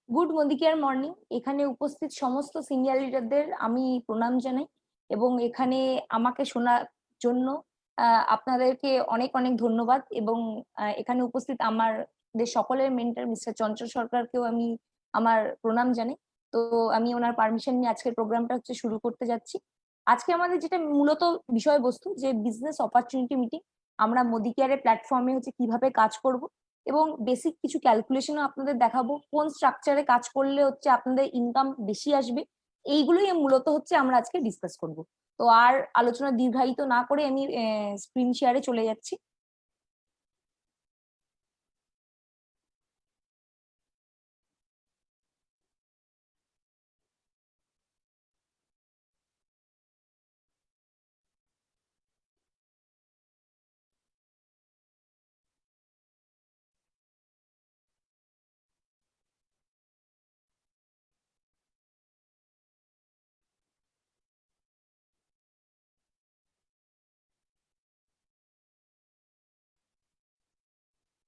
Good মদিকেয়ার morning. এখানে উপস্থিত সমস্ত সিনিয়র লিডারদের আমি প্রণাম জানাই এবং এখানে আমাকে শোনার জন্য আপনাদেরকে অনেক অনেক ধন্যবাদ। এবং এখানে উপস্থিত আমাদের সকলের মেন্টর মিস্টার চঞ্চল সরকারকেও আমি আমার প্রণাম জানাই। তো আমি ওনার পারমিশন নিয়ে আজকের প্রোগ্রামটা শুরু করতে যাচ্ছি। আজকে আমাদের যেটা মূলত বিষয়বস্তু যে বিজনেস অপরচুনিটি মিটিং, আমরা মদিকেয়ারের প্ল্যাটফর্মে কিভাবে কাজ করব এবং বেসিক কিছু ক্যালকুলেশনও আপনাদের দেখাবো, কোন স্ট্রাকচারে কাজ করলে আপনাদের ইনকাম বেশি আসবে। এইগুলোই মূলত আমরা আজকে ডিসকাস করব। তো আর আলোচনা দীর্ঘায়িত না করে আমি স্ক্রিন শেয়ারে চলে যাচ্ছি।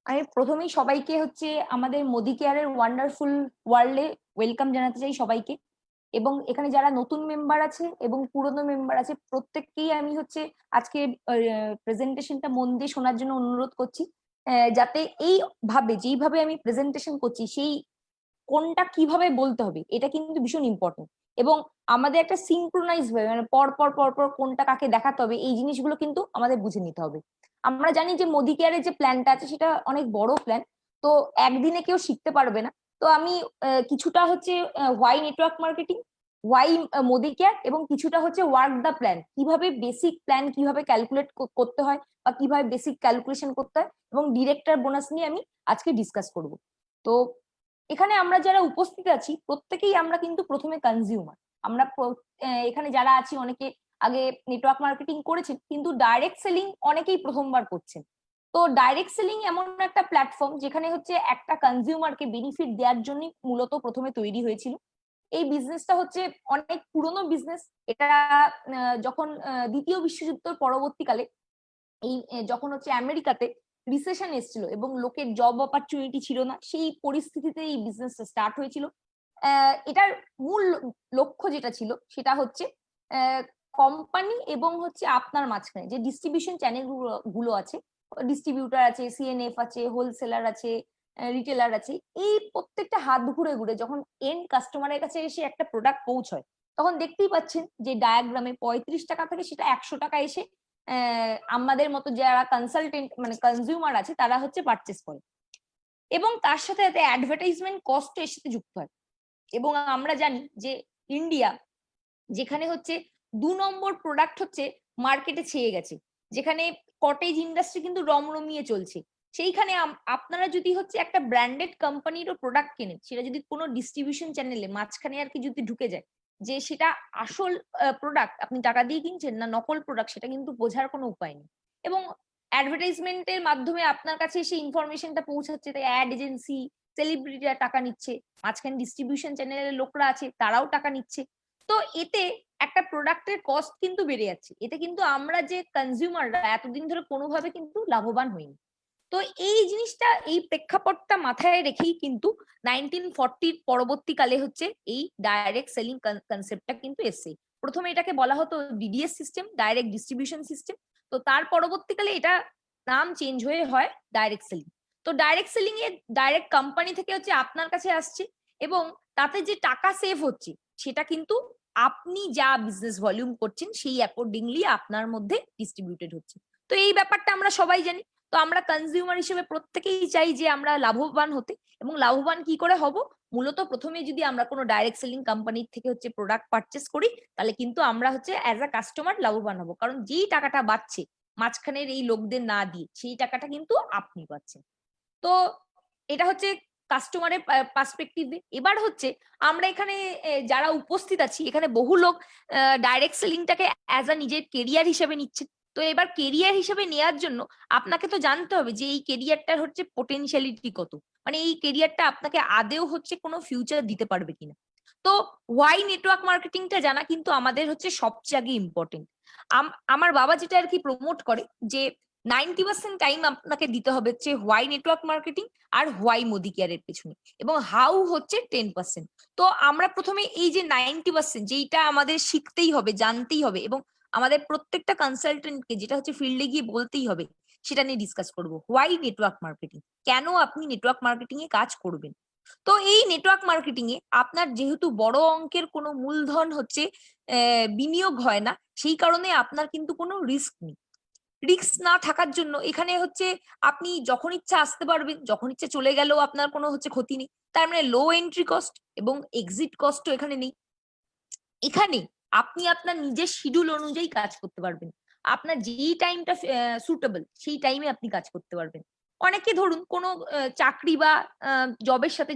আমি প্রথমেই সবাইকে আমাদের মোদি কেয়ারের ওয়ান্ডারফুল ওয়ার্ল্ডে ওয়েলকাম জানাতে চাই সবাইকে। এবং এখানে যারা নতুন মেম্বার আছে এবং পুরনো মেম্বার আছে প্রত্যেককেই আমি আজকে প্রেজেন্টেশনটা মন দিয়ে শোনার জন্য অনুরোধ করছি, যাতে যেইভাবে আমি প্রেজেন্টেশন করছি সেই কোনটা কিভাবে বলতে হবে এটা কিন্তু ভীষণ ইম্পর্টেন্ট। এবং আমাদের একটা সিনক্রোনাইজ ভাবে মানে পর পর পর পর কোনটা কাকে দেখাতে হবে এই জিনিসগুলো কিন্তু আমাদের বুঝে নিতে হবে। আমরা জানি যে মোদি কেয়ারের যে প্ল্যানটা আছে সেটা অনেক বড় প্ল্যান, তো একদিনে কেউ শিখতে পারবে না। তো আমি কিছুটা why network marketing, why Modicare এবং কিছুটা ওয়ার্ক দ্য প্ল্যান, কিভাবে বেসিক প্ল্যান কিভাবে ক্যালকুলেট করতে হয় বা কিভাবে বেসিক ক্যালকুলেশন করতে হয় এবং ডিরেক্টর বোনাস নিয়ে আমি আজকে ডিসকাস করব। তো এখানে আমরা যারা উপস্থিত আছি প্রত্যেকেই আমরা কিন্তু প্রথমে কনজিউমার। আমরা এখানে যারা আছি অনেকে আগে নেটওয়ার্ক মার্কেটিং করেছেন, কিন্তু ডাইরেক্ট সেলিং অনেকেই প্রথমবার করছেন। তো ডাইরেক্ট সেলিং এমন একটা প্ল্যাটফর্ম যেখানে একটা কনজিউমারকে বেনিফিট দেওয়ার জন্য মূলত প্রথমে তৈরি হয়েছিল। এই বিজনেসটা অনেক পুরনো বিজনেস। এটা যখন দ্বিতীয় বিশ্বযুদ্ধের পরবর্তীকালে যখন আমেরিকাতে রিসেশন এসেছিল এবং লোকের জব অপরচুনিটি ছিল না, সেই পরিস্থিতিতে এই বিজনেসটা স্টার্ট হয়েছিল। এটার মূল লক্ষ্য যেটা ছিল সেটা কোম্পানি এবং আপনার মাঝখানে যে ডিস্ট্রিবিউশন চ্যানেল গুলো আছে, ডিস্ট্রিবিউটার আছে, সিএনএফ আছে, হোলসেলার আছে, রিটেলার আছে, এই প্রত্যেকটা হাত ঘুরে ঘুরে যখন এন্ড কাস্টমারের কাছে এসে একটা প্রোডাক্ট পৌঁছয় তখন দেখতেই পাচ্ছেন যে ডায়াগ্রামে 35 টাকা থেকে সেটা 100 টাকা এসে আমাদের মতো যারা কনসালটেন্ট মানে কনজিউমার আছে তারা পারচেস করে। এবং তার সাথে সাথে অ্যাডভার্টাইজমেন্ট কস্ট এর সাথে যুক্ত হয়। এবং আমরা জানি যে ইন্ডিয়া যেখানে 2 নম্বর প্রোডাক্ট মার্কেটে ছেয়ে গেছে, যেখানে কটেজ ইন্ডাস্ট্রি কিন্তু রমরমিয়ে চলছে, সেইখানে আপনারা যদি একটা ব্র্যান্ডেড কোম্পানিরও প্রোডাক্ট কেনেন, সেটা যদি কোনো ডিস্ট্রিবিউশন চ্যানেলে মাঝখানে আর কি যদি ঢুকে যায় যে সেটা আসল প্রোডাক্ট আপনি টাকা দিয়ে কিনছেন না নকল প্রোডাক্ট, সেটা কিন্তু বোঝার কোনো উপায় নেই। এবং অ্যাডভার্টাইজমেন্টের মাধ্যমে আপনার কাছে সেই ইনফরমেশনটা পৌঁছাচ্ছে, তাই অ্যাড এজেন্সি, সেলিব্রিটিরা টাকা নিচ্ছে, মাঝখানে ডিস্ট্রিবিউশন চ্যানেলের লোকরা আছে তারাও টাকা নিচ্ছে। তো এতে একটা প্রোডাক্টের কস্ট কিন্তু বেড়ে যাচ্ছে, এতে কিন্তু আমরা যে কনজিউমাররা এতদিন ধরে কোনোভাবে কিন্তু লাভবান হইনি। তো এই জিনিসটা এই প্রেক্ষাপটটা মাথায় রেখেই কিন্তু 1940 পরবর্তীকালে এই ডাইরেক্ট সেলিং কনসেপ্টটা কিন্তু এসছে। প্রথমে এটাকে বলা হতো DDS system, direct distribution system. তো তার পরবর্তীকালে এটা নাম চেঞ্জ হয়ে হয় ডাইরেক্ট সেলিং। তো direct selling a direct company থেকে আপনার কাছে আসছে এবং তাতে যে টাকা সেভ হচ্ছে সেটা কিন্তু আপনি যা বিজনেস ভলিউম করছেন সেই অ্যাকর্ডিংলি আপনার মধ্যে ডিস্ট্রিবিউটেড হচ্ছে। তো এই ব্যাপারটা আমরা সবাই জানি। তো আমরা কনজিউমার হিসেবে প্রত্যেকেই চাই যে আমরা লাভবান হতে, এবং লাভবান কি করে হব? মূলত প্রথমে যদি আমরা কোনো ডাইরেক্ট সেলিং কোম্পানির থেকে প্রোডাক্ট পারচেস করি তাহলে কিন্তু আমরা অ্যাজ আ কাস্টমার লাভবান হব, কারণ যেই টাকাটা বাঁচছে মাঝখানের এই লোকদের না দিয়ে সেই টাকাটা কিন্তু আপনি পাচ্ছেন। তো এটা কাস্টমারের পার্সপেক্টিভে। এবার আমরা এখানে যারা উপস্থিত আছি এখানে বহু লোক ডাইরেক্ট সেলিংটাকে অ্যাজ আ নিজের কেরিয়ার হিসেবে নিচ্ছে। তো এবার কেরিয়ার হিসেবে নেওয়ার জন্য আপনাকে তো জানতে হবে যে এই কেরিয়ারটার পোটেনশিয়ালিটি কত, মানে এই কেরিয়ারটা আপনাকে আদেও কোনো ফিউচার দিতে পারবে কিনা। তো ওয়াই নেটওয়ার্ক মার্কেটিংটা জানা কিন্তু আমাদের সবচেয়ে আগে ইম্পর্টেন্ট। আমার বাবা যেটা আর কি প্রমোট করে যে 90% টাইম আপনাকে দিতে হবে হচ্ছে হোয়াই নেটওয়ার্ক মার্কেটিং আর হোয়াই মোদি কেয়ারের পেছনে, এবং হাউ হচ্ছে 10%। তো আমরা প্রথমে এই যে 90% যেইটা আমাদের শিখতেই হবে, জানতেই হবে, এবং আমাদের প্রত্যেকটা কনসালটেন্টকে যেটা হচ্ছে ফিল্ডে গিয়ে বলতেই হবে, সেটা নিয়ে ডিসকাস করবো। হোয়াই নেটওয়ার্ক মার্কেটিং, কেন আপনি নেটওয়ার্ক মার্কেটিং এ কাজ করবেন। তো এই নেটওয়ার্ক মার্কেটিং এ আপনার যেহেতু বড় অঙ্কের কোনো মূলধন হচ্ছে বিনিয়োগ হয় না, সেই কারণে আপনার কিন্তু কোনো রিস্ক নেই। রিস্ক না থাকার জন্য এখানে হচ্ছে আপনি যখন ইচ্ছা আসতে পারবেন, যখন ইচ্ছা চলে গেলেও আপনার কোনো হচ্ছে ক্ষতি নেই। তার মানে লো এন্ট্রি কস্ট এবং এক্সিট কস্টও এখানে নেই। এখানে আপনি আপনার নিজের শিডিউল অনুযায়ী কাজ করতে পারবেন। আপনার যেই টাইমটা সুটেবল সেই টাইমে আপনি কাজ করতে পারবেন। অনেকে ধরুন কোনো চাকরি বা জবের সাথে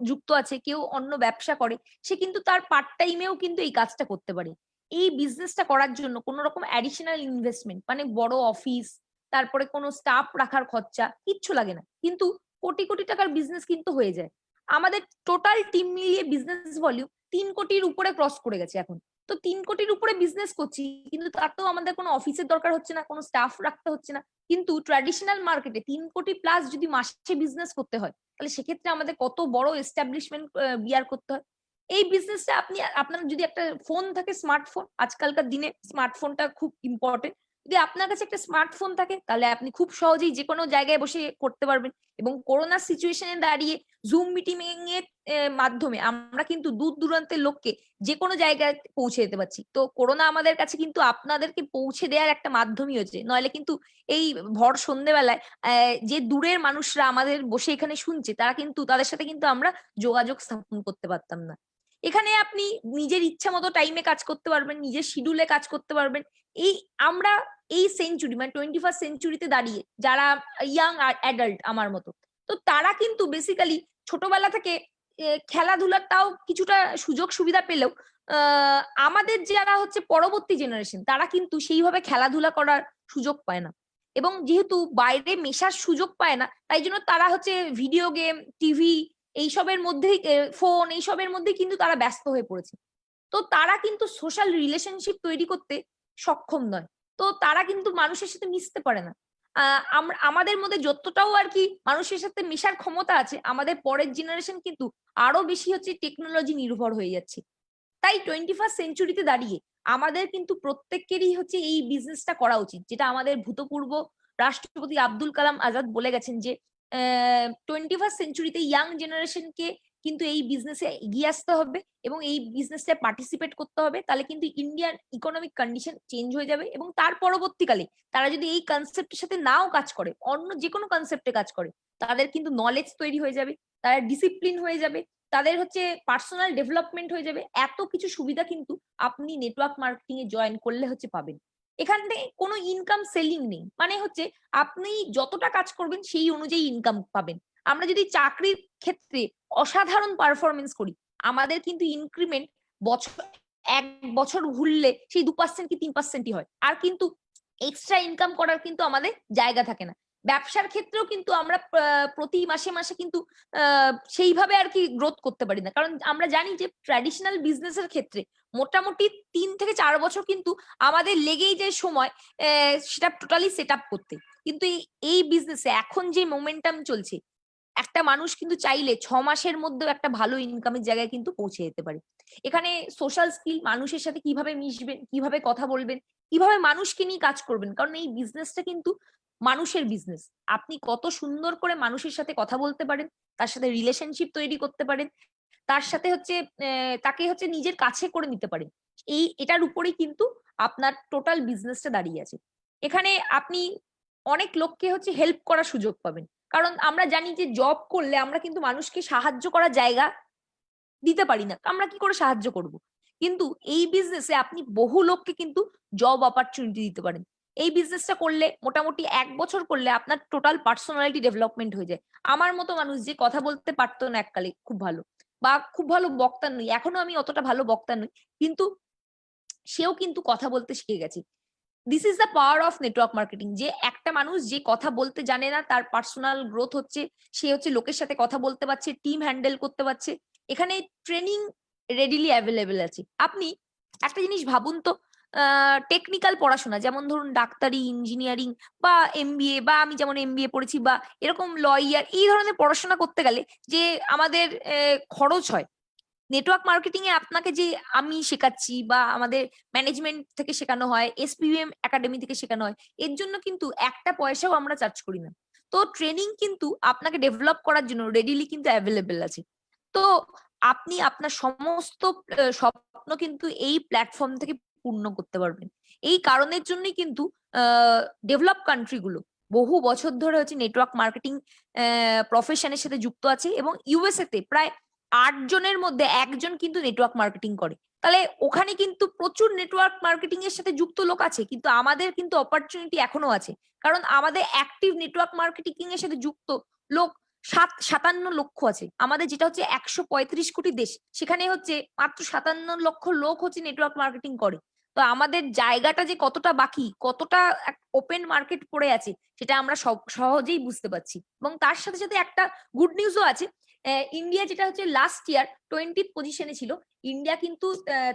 যুক্ত আছে, কেউ অন্য ব্যবসা করে, সে কিন্তু তার পার্ট টাইমেও কিন্তু এই কাজটা করতে পারে। এই বিজনেসটা করার জন্য কোনো রকম অ্যাডিশনাল ইনভেস্টমেন্ট মানে বড় অফিস, তারপরে কোনো স্টাফ রাখার খরচা কিচ্ছু লাগে না, কিন্তু কোটি কোটি টাকার বিজনেস কিন্তু হয়ে যায়। আমাদের টোটাল টিম মিলিয়ে বিজনেস ভলিউম 3 কোটির উপরে ক্রস করে গেছে এখন। তো 3 কোটির উপরে বিজনেস করছি, কিন্তু তাতেও আমাদের কোনো অফিসের দরকার হচ্ছে না, কোনো স্টাফ রাখতে হচ্ছে না। কিন্তু ট্র্যাডিশনাল মার্কেটে 3 কোটি প্লাস যদি মাসে বিজনেস করতে হয়, তাহলে সেক্ষেত্রে আমাদের কত বড় এস্টাবলিশমেন্ট বিয়ার করতে হয়। এই বিজনেসটা আপনি, আপনার যদি একটা ফোন থাকে, স্মার্টফোন, আজকালকার দিনে স্মার্টফোনটা খুব ইম্পর্টেন্ট, যদি আপনার কাছে একটা স্মার্টফোন থাকে, তাহলে আপনি খুব সহজেই যে কোনো জায়গায় বসে করতে পারবেন। এবং করোনার সিচুয়েশনে দাঁড়িয়ে জুম মিটিং এর মাধ্যমে আমরা কিন্তু দূর দূরান্তের লোককে যে কোনো জায়গায় পৌঁছে যেতে পারছি। তো করোনা আমাদের কাছে কিন্তু আপনাদেরকে পৌঁছে দেওয়ার একটা মাধ্যমই হচ্ছে, নইলে কিন্তু এই ভর সন্ধ্যেবেলায় যে দূরের মানুষরা আমাদের বসে এখানে শুনছে, তারা কিন্তু, তাদের সাথে কিন্তু আমরা যোগাযোগ স্থাপন করতে পারতাম না। এখানে আপনি নিজের ইচ্ছা মতো টাইমে কাজ করতে পারবেন, নিজের শিডিউলে কাজ করতে পারবেন। এই আমরা এই সেঞ্চুরি মানে 21st সেঞ্চুরিতে দাঁড়িয়ে যারা ইয়াং অ্যাডাল্ট আমার মতো, তো তারা কিন্তু বেসিক্যালি ছোটবেলা থেকে খেলাধুলাটাও কিছুটা সুযোগ সুবিধা পেলেও আমাদের যারা হচ্ছে পরবর্তী জেনারেশন, তারা কিন্তু সেইভাবে খেলাধুলা করার সুযোগ পায় না। এবং যেহেতু বাইরে মেশার সুযোগ পায় না, তাই জন্য তারা হচ্ছে ভিডিও গেম, টিভি, এইসবের মধ্যেই, ফোন, এইসবের মধ্যেই কিন্তু তারা ব্যস্ত হয়ে পড়েছে। তো তারা কিন্তু সোশ্যাল রিলেশনশিপ তৈরি করতে সক্ষম নয়। তো তারা কিন্তু মানুষের সাথে মিশতে পারে না। আমাদের মধ্যে যতটাও আর কি মানুষের সাথে মেশার ক্ষমতা আছে, আমাদের পরের জেনারেশন কিন্তু আরো বেশি হচ্ছে টেকনোলজি নির্ভর হয়ে যাচ্ছে। তাই 21st সেঞ্চুরিতে দাঁড়িয়ে আমাদের কিন্তু প্রত্যেকেরই হচ্ছে এই বিজনেসটা করা উচিত, যেটা আমাদের ভূতপূর্ব রাষ্ট্রপতি আব্দুল কালাম আজাদ বলে গেছেন যে 21st সেঞ্চুরিতে ইয়াং জেনারেশনকে কিন্তু এই বিজনেসে এগিয়ে আসতে হবে এবং এই বিজনেসে পার্টিসিপেট করতে হবে। তাহলে কিন্তু ইন্ডিয়ার ইকোনমিক কন্ডিশন চেঞ্জ হয়ে যাবে, এবং তার পরবর্তীকালে তারা যদি এই কনসেপ্টের সাথে নাও কাজ করে, অন্য যে কোনো কনসেপ্টে কাজ করে, তাদের কিন্তু নলেজ তৈরি হয়ে যাবে, তারা ডিসিপ্লিন হয়ে যাবে, তাদের হচ্ছে পার্সোনাল ডেভেলপমেন্ট হয়ে যাবে। এত কিছু সুবিধা কিন্তু আপনি নেটওয়ার্ক মার্কেটিং এ জয়েন করলে হচ্ছে পাবেন। এখান থেকে কোনো ইনকাম সেলিং নেই, মানে হচ্ছে আপনি যতটা কাজ করবেন সেই অনুযায়ী ইনকাম পাবেন। আমরা যদি চাকরির ক্ষেত্রে অসাধারণ পারফরমেন্স করি, আমাদের কিন্তু ইনক্রিমেন্ট বছর 1 বছর ঘুরলে সেই 2% কি 3%ই হয়, আর কিন্তু এক্সট্রা ইনকাম করার কিন্তু আমাদের জায়গা থাকে না। ব্যবসার ক্ষেত্রেও কিন্তু আমরা প্রতি মাসে মাসে কিন্তু সেইভাবে আর কি গ্রোথ করতে পারি না, কারণ আমরা জানি যে ট্র্যাডিশনাল বিজনেসের ক্ষেত্রে মোটামুটি 3 থেকে 4 বছর কিন্তু আমাদের লেগেই যায় সময় সেটা টোটালি সেট আপ করতে। কিন্তু এই বিজনেসে এখন যে মোমেন্টাম চলছে, একটা মানুষ কিন্তু চাইলে 6 মাসের মধ্যেও একটা ভালো ইনকামের জায়গায় কিন্তু পৌঁছে যেতে পারে। এখানে সোশ্যাল স্কিল, মানুষের সাথে কিভাবে মিশবেন, কিভাবে কথা বলবেন, কিভাবে মানুষকে নিয়ে কাজ করবেন, কারণ এই বিজনেসটা কিন্তু মানুষের বিজনেস। আপনি কত সুন্দর করে মানুষের সাথে কথা বলতে পারেন, তার সাথে রিলেশনশিপ তৈরি করতে পারেন, তার সাথে হচ্ছে তাকে হচ্ছে নিজের কাছে করে নিতে পারেন, এটার উপরেই কিন্তু আপনার টোটাল বিজনেসটা দাঁড়িয়ে আছে। এখানে আপনি অনেক লোককে হচ্ছে হেল্প করার সুযোগ পাবেন, কারণ আমরা জানি যে জব করলে আমরা কিন্তু মানুষকে সাহায্য করার জায়গা দিতে পারি না, আমরা কি করে সাহায্য করব। কিন্তু এই বিজনেসে আপনি বহু লোককে কিন্তু জব অপরচুনিটি দিতে পারেন। এই বিজনেসটা করলে মোটামুটি 1 বছর করলে আপনার টোটাল পার্সোনালিটি ডেভেলপমেন্ট হয়ে যায়। আমার মতো মানুষ যে কথা বলতে পারতো না এককালে খুব ভালো, বা খুব ভালো বক্তা নই, এখনো আমি অতটা ভালো বক্তা নই, কিন্তু সেও কিন্তু কথা বলতে শিখে গেছে। This is the power of network marketing, যে একটা মানুষ যে কথা বলতে জানে না, তার পার্সোনাল গ্রোথ হচ্ছে, সে হচ্ছে লোকের সাথে কথা বলতে পারছে, টিম হ্যান্ডেল করতে পারছে। এখানে ট্রেনিং রেডিলি অ্যাভেলেবেল আছে। আপনি একটা জিনিস ভাবুন তো, টেকনিক্যাল পড়াশোনা, যেমন ধরুন ডাক্তারি, ইঞ্জিনিয়ারিং বা এমবিএ, বা আমি যেমন এমবিএ পড়েছি, বা এরকম লয়ার, এই ধরনের পড়াশোনা করতে গেলে যে আমাদের খরচ হয়, নেটওয়ার্ক মার্কেটিং এ আপনাকে যে আমি শেখাচ্ছি বা আমাদের ম্যানেজমেন্ট থেকে শেখানো হয়, এসপিএম একাডেমি থেকে শেখানো হয়, এর জন্য কিন্তু একটা পয়সাও আমরা চার্জ করি না। তো ট্রেনিং কিন্তু আপনাকে ডেভেলপ করার জন্য রেডিলি কিন্তু অ্যাভেলেবেল আছে। তো আপনি আপনার সমস্ত স্বপ্ন কিন্তু এই প্ল্যাটফর্ম থেকে পূর্ণ করতে পারবেন। এই কারণের জন্যই কিন্তু ডেভেলপ কান্ট্রি গুলো বহু বছর ধরে হচ্ছে নেটওয়ার্ক মার্কেটিং প্রফেশনের সাথে যুক্ত আছে, এবং ইউএসএ তে প্রায় 8 জনের মধ্যে একজন কিন্তু নেটওয়ার্ক মার্কেটিং করে। তাহলে ওখানে কিন্তু প্রচুর নেটওয়ার্ক মার্কেটিং এর সাথে যুক্ত লোক আছে, কিন্তু আমাদের কিন্তু অপরচুনিটি এখনো আছে। কারণ আমাদের অ্যাক্টিভ নেটওয়ার্ক মার্কেটিং এর সাথে যুক্ত লোক 57 লক্ষ আছে। আমাদের যেটা হচ্ছে 135 কোটি দেশ, সেখানে হচ্ছে মাত্র 57 লক্ষ লোক হচ্ছে নেটওয়ার্ক মার্কেটিং করে। তো আমাদের জায়গাটা যে কতটা বাকি, কতটা ওপেন মার্কেট পড়ে আছে, সেটা আমরা সহজেই বুঝতে পারছি। এবং তার সাথে সাথে একটা গুড নিউজও আছে। ইন্ডিয়া যেটা হচ্ছে লাস্ট ইয়ার 20th পজিশনে ছিল, ইন্ডিয়া কিন্তু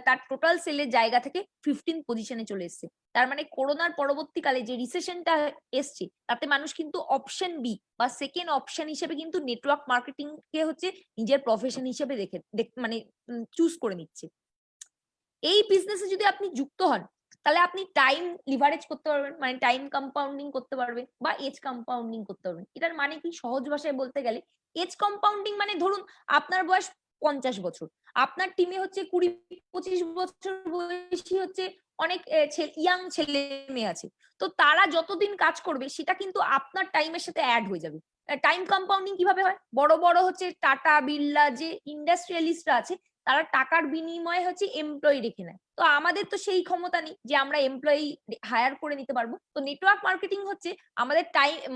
তার টোটাল সেলের জায়গা থেকে 15th পজিশনে চলে এসেছে। তার মানে করোনার পরবর্তীকালে যে রিসেশনটা এসছে, তাতে মানুষ কিন্তু অপশন বি বা সেকেন্ড অপশন হিসেবে কিন্তু নেটওয়ার্ক মার্কেটিং কে হচ্ছে নিজের প্রফেশন হিসেবে মানে চুজ করে নিচ্ছে। এই বিজনেসে যদি আপনি যুক্ত হন, তাহলে আপনি টাইম লিভারেজ করতে পারবেন, মানে টাইম কম্পাউন্ডিং করতে পারবেন বা এজ কম্পাউন্ডিং করতে পারবেন। এটার মানে কি, সহজ ভাষায় বলতে গেলে এজ কম্পাউন্ডিং মানে ধরুন আপনার বয়স 50 বছর, আপনার টিমে হচ্ছে 20-25 বছর বয়সী হচ্ছে অনেক ইয়াং ছেলে মেয়ে আছে। তো তারা যতদিন কাজ করবে সেটা কিন্তু আপনার টাইমের সাথে অ্যাড হয়ে যাবে। টাইম কম্পাউন্ডিং কিভাবে হয়, বড় বড় হচ্ছে টাটা, বিড়লা যে ইন্ডাস্ট্রিয়ালিস্টরা আছে, তারা টাকার বিনিময়ে হচ্ছে এমপ্লয়ি রেখে নেয়। তো আমাদের তো সেই ক্ষমতা নেই যে আমরা এমপ্লয়ি হায়ার করে নিতে পারবো। তো নেটওয়ার্ক মার্কেটিং হচ্ছে আমাদের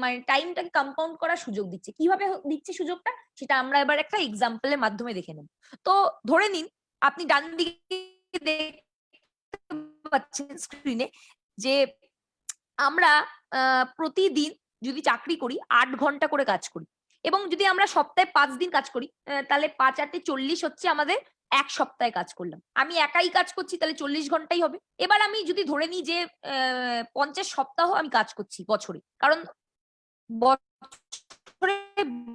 মানে টাইমটাকে কম্পাউন্ড করার সুযোগ দিচ্ছে। কিভাবে দিচ্ছে সুযোগটা, সেটা আমরা এবার একটা এক্সাম্পলের মাধ্যমে দেখে নেব। তো ধরে নিন আপনি ডান দিকে দেখতে পাচ্ছেন স্ক্রিনে যে আমরা প্রতিদিন যদি চাকরি করি 8 ঘন্টা করে কাজ করি, এবং যদি আমরা সপ্তাহে 5 দিন কাজ করি, তাহলে 5 8 40 হচ্ছে আমাদের এক সপ্তাহে কাজ করলাম। আমি একাই কাজ করছি, তাহলে 40 ঘন্টাই হবে। এবার আমি যদি ধরে নিই যে 50 সপ্তাহ আমি কাজ করছি বছরে, কারণ বছরে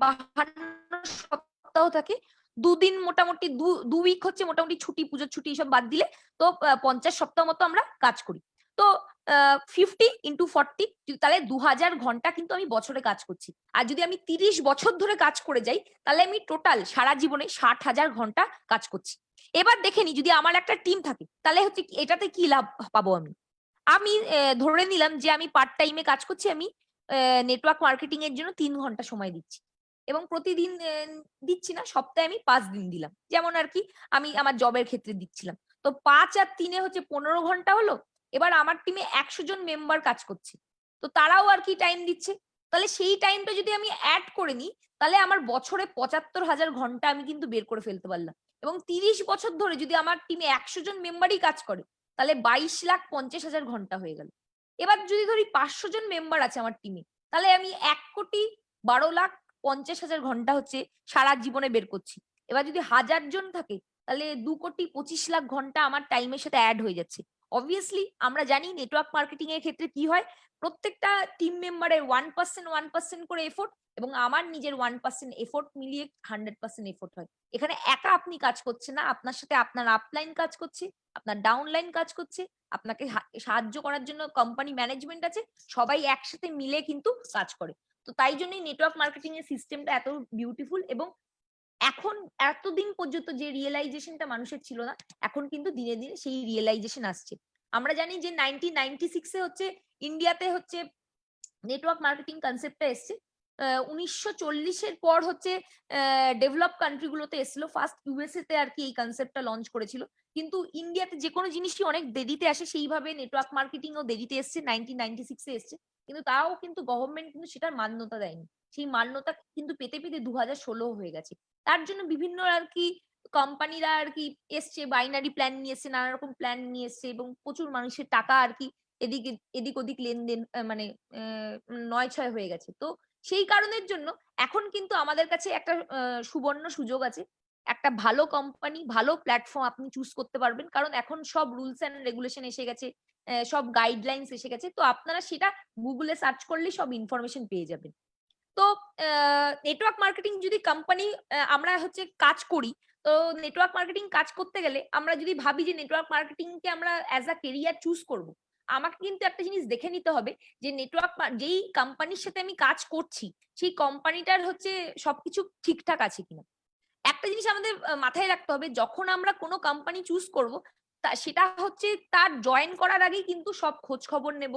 52 সপ্তাহ থাকে, দুদিন মোটামুটি 2 উইক হচ্ছে মোটামুটি ছুটি, পুজোর ছুটি এসব বাদ দিলে, তো 50 সপ্তাহ মতো আমরা কাজ করি। তো 50 × 40, তাহলে 2000 ঘন্টা কিন্তু আমি বছরে কাজ করছি। আর যদি আমি 30 বছর ধরে কাজ করে যাই, তাহলে আমি টোটাল সারা জীবনে 60,000 ঘন্টা কাজ করছি। এবার দেখে নি, যদি আমার একটা টিম থাকে, তাহলে হচ্ছে এটাতে কি লাভ পাবো আমি। আমি ধরে নিলাম যে আমি পার্ট টাইমে কাজ করছি, আমি নেটওয়ার্ক মার্কেটিং এর জন্য 3 ঘন্টা সময় দিচ্ছি, এবং প্রতিদিন দিচ্ছি না, সপ্তাহে আমি 5 দিন দিলাম, যেমন আর কি আমি আমার জবের ক্ষেত্রে দিচ্ছিলাম। তো 5 আর 3 হচ্ছে 15 ঘন্টা হলো। এবার আমার টিমে 100 জন মেম্বার কাজ করছে, তো তারাও আর কি টাইম দিচ্ছে। তাহলে সেই টাইমটা যদি আমি অ্যাড করে নিই, তাহলে আমার বছরে 75,000 ঘন্টা আমি কিন্তু বের করে ফেলতে পারলাম। এবং 30 বছর ধরে যদি আমার টিমে 100 জন মেম্বারই কাজ করে, তাহলে 22,50,000 ঘন্টা হয়ে গেল। এবার যদি ধরি 500 জন মেম্বার আছে আমার টিমে, তাহলে আমি 1,12,50,000 ঘন্টা হচ্ছে সারা জীবনে বের করছি। এবার যদি 1000 জন থাকে, তাহলে 2,25,00,000 ঘন্টা আমার টাইমের সাথে অ্যাড হয়ে যাচ্ছে। অবভিয়াসলি আমরা জানি নেটওয়ার্ক মার্কেটিং এর ক্ষেত্রে কি হয়, প্রত্যেকটা টিম মেম্বারের 1% করে এফোর্ট, এবং আমার নিজের 1% এফোর্ট মিলিয়ে 100% এফোর্ট হয়। এখানে একা আপনি কাজ করছেন না, আপনার সাথে আপনার আপলাইন কাজ করছে, আপনার ডাউনলাইন কাজ করছে, আপনাকে সাহায্য করার জন্য কোম্পানি ম্যানেজমেন্ট আছে, সবাই একসাথে মিলে কিন্তু কাজ করে। তো তাই জন্যই নেটওয়ার্ক মার্কেটিং এর সিস্টেমটা এত বিউটিফুল। এবং এখন এতদিন পর্যন্ত যে রিয়েলাইজেশনটা মানুষের ছিল না, এখন কিন্তু দিনে দিনে সেই রিয়েলাইজেশন আসছে। আমরা জানি যে 1996 হচ্ছে ইন্ডিয়াতে হচ্ছে নেটওয়ার্ক মার্কেটিং কনসেপ্টটা এসছে। 1940-এর পর হচ্ছে ডেভেলপ কান্ট্রি গুলোতে এসেছিল, ফার্স্ট ইউএসএ তে আর কি এই কনসেপ্টটা লঞ্চ করেছিল। কিন্তু ইন্ডিয়াতে যে কোনো জিনিসই অনেক দেরিতে আসে, সেইভাবে নেটওয়ার্ক মার্কেটিং ও দেরিতে এসছে, 1996-এ এসছে। কিন্তু তাও কিন্তু গভর্নমেন্ট কিন্তু সেটার মান্যতা দেয়নি। সেই মান্যতা কিন্তু পেতে পেতে 2016 হয়ে গেছে। তার জন্য বিভিন্ন আর কি কোম্পানিরা আর কি এসছে, বাইনারি প্ল্যান নিয়ে এসছে, নানা রকম প্ল্যান নিয়ে এসছে, এবং প্রচুর মানুষের টাকা আর কি এদিকে এদিক ওদিক লেনদেন মানে নয় ছয় হয়ে গেছে। তো সেই কারণের জন্য এখন কিন্তু আমাদের কাছে একটা সুবর্ণ সুযোগ আছে। একটা ভালো কোম্পানি, ভালো প্ল্যাটফর্ম আপনি চুজ করতে পারবেন। কারণ এখন সব রুলস অ্যান্ড রেগুলেশন এসে গেছে, সব গাইডলাইনস এসে গেছে। তো আপনারা সেটা গুগলে সার্চ করলেই সব ইনফরমেশন পেয়ে যাবেন। তো নেটওয়ার্ক মার্কেটিং যদি কোম্পানি আমরা হচ্ছে কাজ করি, তো নেটওয়ার্ক মার্কেটিং কাজ করতে গেলে আমরা যদি ভাবি যে নেটওয়ার্ক মার্কেটিং কে আমরা অ্যাজ আ কেরিয়ার চুজ করব, আমাকে কিন্তু একটা জিনিস দেখে নিতে হবে যে যেই কোম্পানির সাথে আমি কাজ করছি, সেই কোম্পানিটার হচ্ছে সবকিছু ঠিকঠাক আছে কিনা। একটা জিনিস আমাদের মাথায় রাখতে হবে, যখন আমরা কোনো কোম্পানি চুজ করব, সেটা হচ্ছে তার জয়েন করার আগেই কিন্তু সব খোঁজ খবর নেব,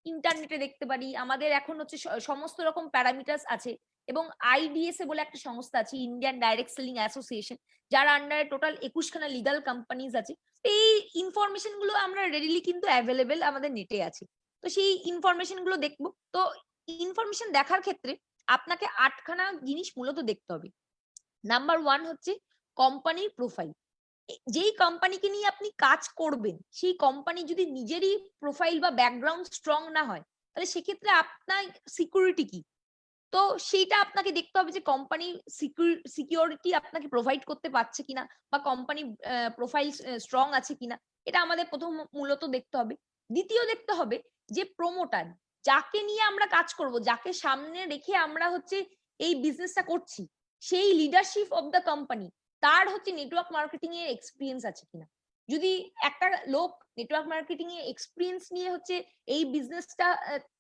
ইন্টারনেটে দেখতে পারি। আমাদের এখন হচ্ছে সমস্ত রকম প্যারামিটার্স আছে এবং আইডিএসএ বলে একটা সংস্থা আছে, ইন্ডিয়ান ডাইরেক্ট সেলিং অ্যাসোসিয়েশন, যার আন্ডারে টোটাল ২১ খানা লিগাল কোম্পানিজ আছে। তো এই ইনফরমেশন গুলো আমরা রেডিলি কিন্তু অ্যাভেলেবেল আমাদের নেটে আছে। তো সেই ইনফরমেশন গুলো দেখবো। তো ইনফরমেশন দেখার ক্ষেত্রে আপনাকে ৮ খানা জিনিস মূলত দেখতে হবে। নাম্বার 1 হচ্ছে কোম্পানির প্রোফাইল। যেই কোম্পানিকে নিয়ে আপনি কাজ করবেন, সেই কোম্পানি যদি নিজেরই প্রোফাইল বা ব্যাকগ্রাউন্ড স্ট্রং না হয়, তাহলে সেক্ষেত্রে আপনার সিকিউরিটি কি? তো সেইটা আপনাকে দেখতে হবে যে কোম্পানি সিকিউরিটি আপনাকে প্রোভাইড করতে পারছে কিনা, বা কোম্পানি প্রোফাইল স্ট্রং আছে কিনা। এটা আমাদের প্রথম মূলত দেখতে হবে। দ্বিতীয় দেখতে হবে যে প্রমোটার, যাকে নিয়ে আমরা কাজ করব, যাকে সামনে রেখে আমরা হচ্ছে এই বিজনেসটা করছি, সেই লিডারশিপ অফ দ্য কোম্পানি, তার হচ্ছে নেটওয়ার্ক মার্কেটিং এর এক্সপেরিয়েন্স আছে কিনা। যদি একটা লোক নেটওয়ার্ক মার্কেটিং এ এক্সপেরিয়েন্স নিয়ে হচ্ছে এই বিজনেসটা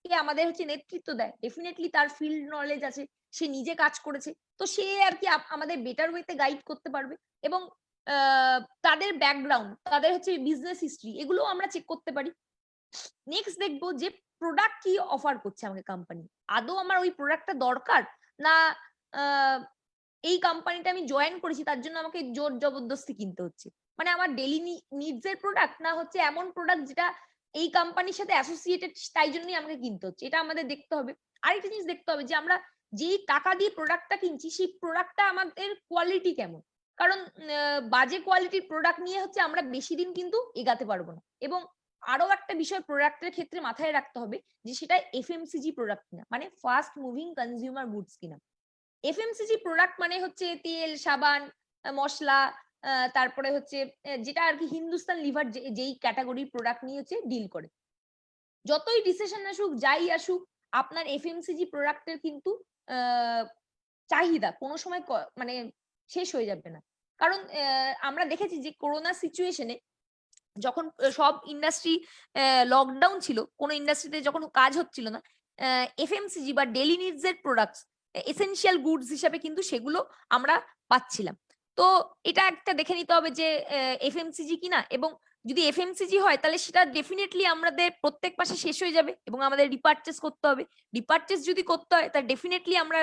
কে আমাদের হচ্ছে নেতৃত্ব দেয়, ডেফিনেটলি তার ফিল্ড নলেজ আছে, সে নিজে কাজ করেছে, তো সে আর কি আমাদের বেটার ওয়েতে গাইড করতে পারবে। এবং তাদের ব্যাকগ্রাউন্ড, তাদের হচ্ছে বিজনেস হিস্ট্রি, এগুলো আমরা চেক করতে পারি। নেক্সট দেখবো যে প্রোডাক্ট কি অফার করছে আমাকে কোম্পানি, আদৌ আমার ওই প্রোডাক্টটা দরকার, না আহ, এই কোম্পানিটা আমি জয়েন করেছি তার জন্য আমাকে জোর জবরদস্তি কিনতে হচ্ছে। মানে আমার ডেইলি নিডস এর প্রোডাক্ট, না হচ্ছে এমন প্রোডাক্ট যেটা এই কোম্পানির সাথে অ্যাসোসিয়েটেড, তাই জন্যই আমাকে কিনতে হচ্ছে। এটা আমাদের দেখতে হবে। আরেকটা জিনিস দেখতে হবে যে আমরা যেই টাকা দিয়ে প্রোডাক্টটা কিনছি, সেই প্রোডাক্টটা আমাদের কোয়ালিটি কেমন। কারণ বাজে কোয়ালিটির প্রোডাক্ট নিয়ে হচ্ছে আমরা বেশি দিন কিন্তু এগাতে পারবো না। এবং আরো একটা বিষয় প্রোডাক্টের ক্ষেত্রে মাথায় রাখতে হবে যে সেটা এফএমসিজি প্রোডাক্ট কিনা, মানে ফাস্ট মুভিং কনজিউমার গুডস কিনা। এফএমসিজি প্রোডাক্ট মানে হচ্ছে তেল, সাবান, মসলা, তারপরে হচ্ছে যেটা আর কি হিন্দুস্তান লিভার যেই ক্যাটাগরির প্রোডাক্ট নিয়ে হচ্ছে ডিল করে। যতই রিসেশন আসুক, যাই আসুক, আপনার এফএমসিজি প্রোডাক্টের কিন্তু চাহিদা কোনো সময় মানে শেষ হয়ে যাবে না। কারণ আমরা দেখেছি যে করোনা সিচুয়েশনে যখন সব ইন্ডাস্ট্রি লকডাউন ছিল, কোনো ইন্ডাস্ট্রিতে যখন কাজ হচ্ছিল না, এফএমসিজি বা ডেইলি নিডস এর প্রোডাক্টস, এসেনশিয়াল গুডস হিসাবে কিন্তু সেগুলো আমরা পাচ্ছিলাম। তো এটা একটা দেখে নিতে হবে যে এফএমসিজি কিনা, এবং যদি এফএমসিজি হয় তাহলে সেটা ডেফিনেটলি আমাদের প্রত্যেক মাসে শেষ হয়ে যাবে এবং আমাদের রিপারচেস করতে হবে। রিপারচেস যদি করতে হয় তাহলে ডেফিনেটলি আমরা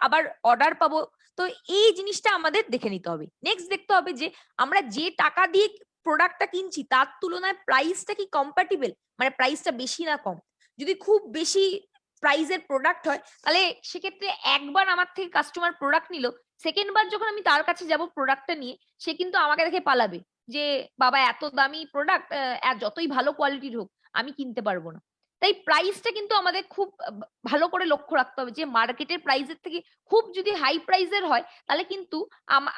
আবার অর্ডার পাবো। তো এই জিনিসটা আমাদের দেখে নিতে হবে। নেক্সট দেখতে হবে যে আমরা যে টাকা দিয়ে প্রোডাক্টটা কিনছি তার তুলনায় প্রাইসটা কি কম্প্যাটিবল, মানে প্রাইসটা বেশি না কম। যদি খুব বেশি প্রাইসের প্রোডাক্ট হয়, তাহলে সেক্ষেত্রে একবার আমার থেকে কাস্টমার প্রোডাক্ট নিল, সেকেন্ড বার যখন আমি তার কাছে যাব প্রোডাক্টটা নিয়ে, সে কিন্তু আমাকে দেখে পালাবে যে বাবা এত দামি প্রোডাক্ট, যতই ভালো কোয়ালিটির হোক আমি কিনতে পারবো না। তাই প্রাইসটা কিন্তু আমাদের খুব ভালো করে লক্ষ্য রাখতে হবে যে মার্কেটের প্রাইসের থেকে খুব যদি হাই প্রাইসের হয়, তাহলে কিন্তু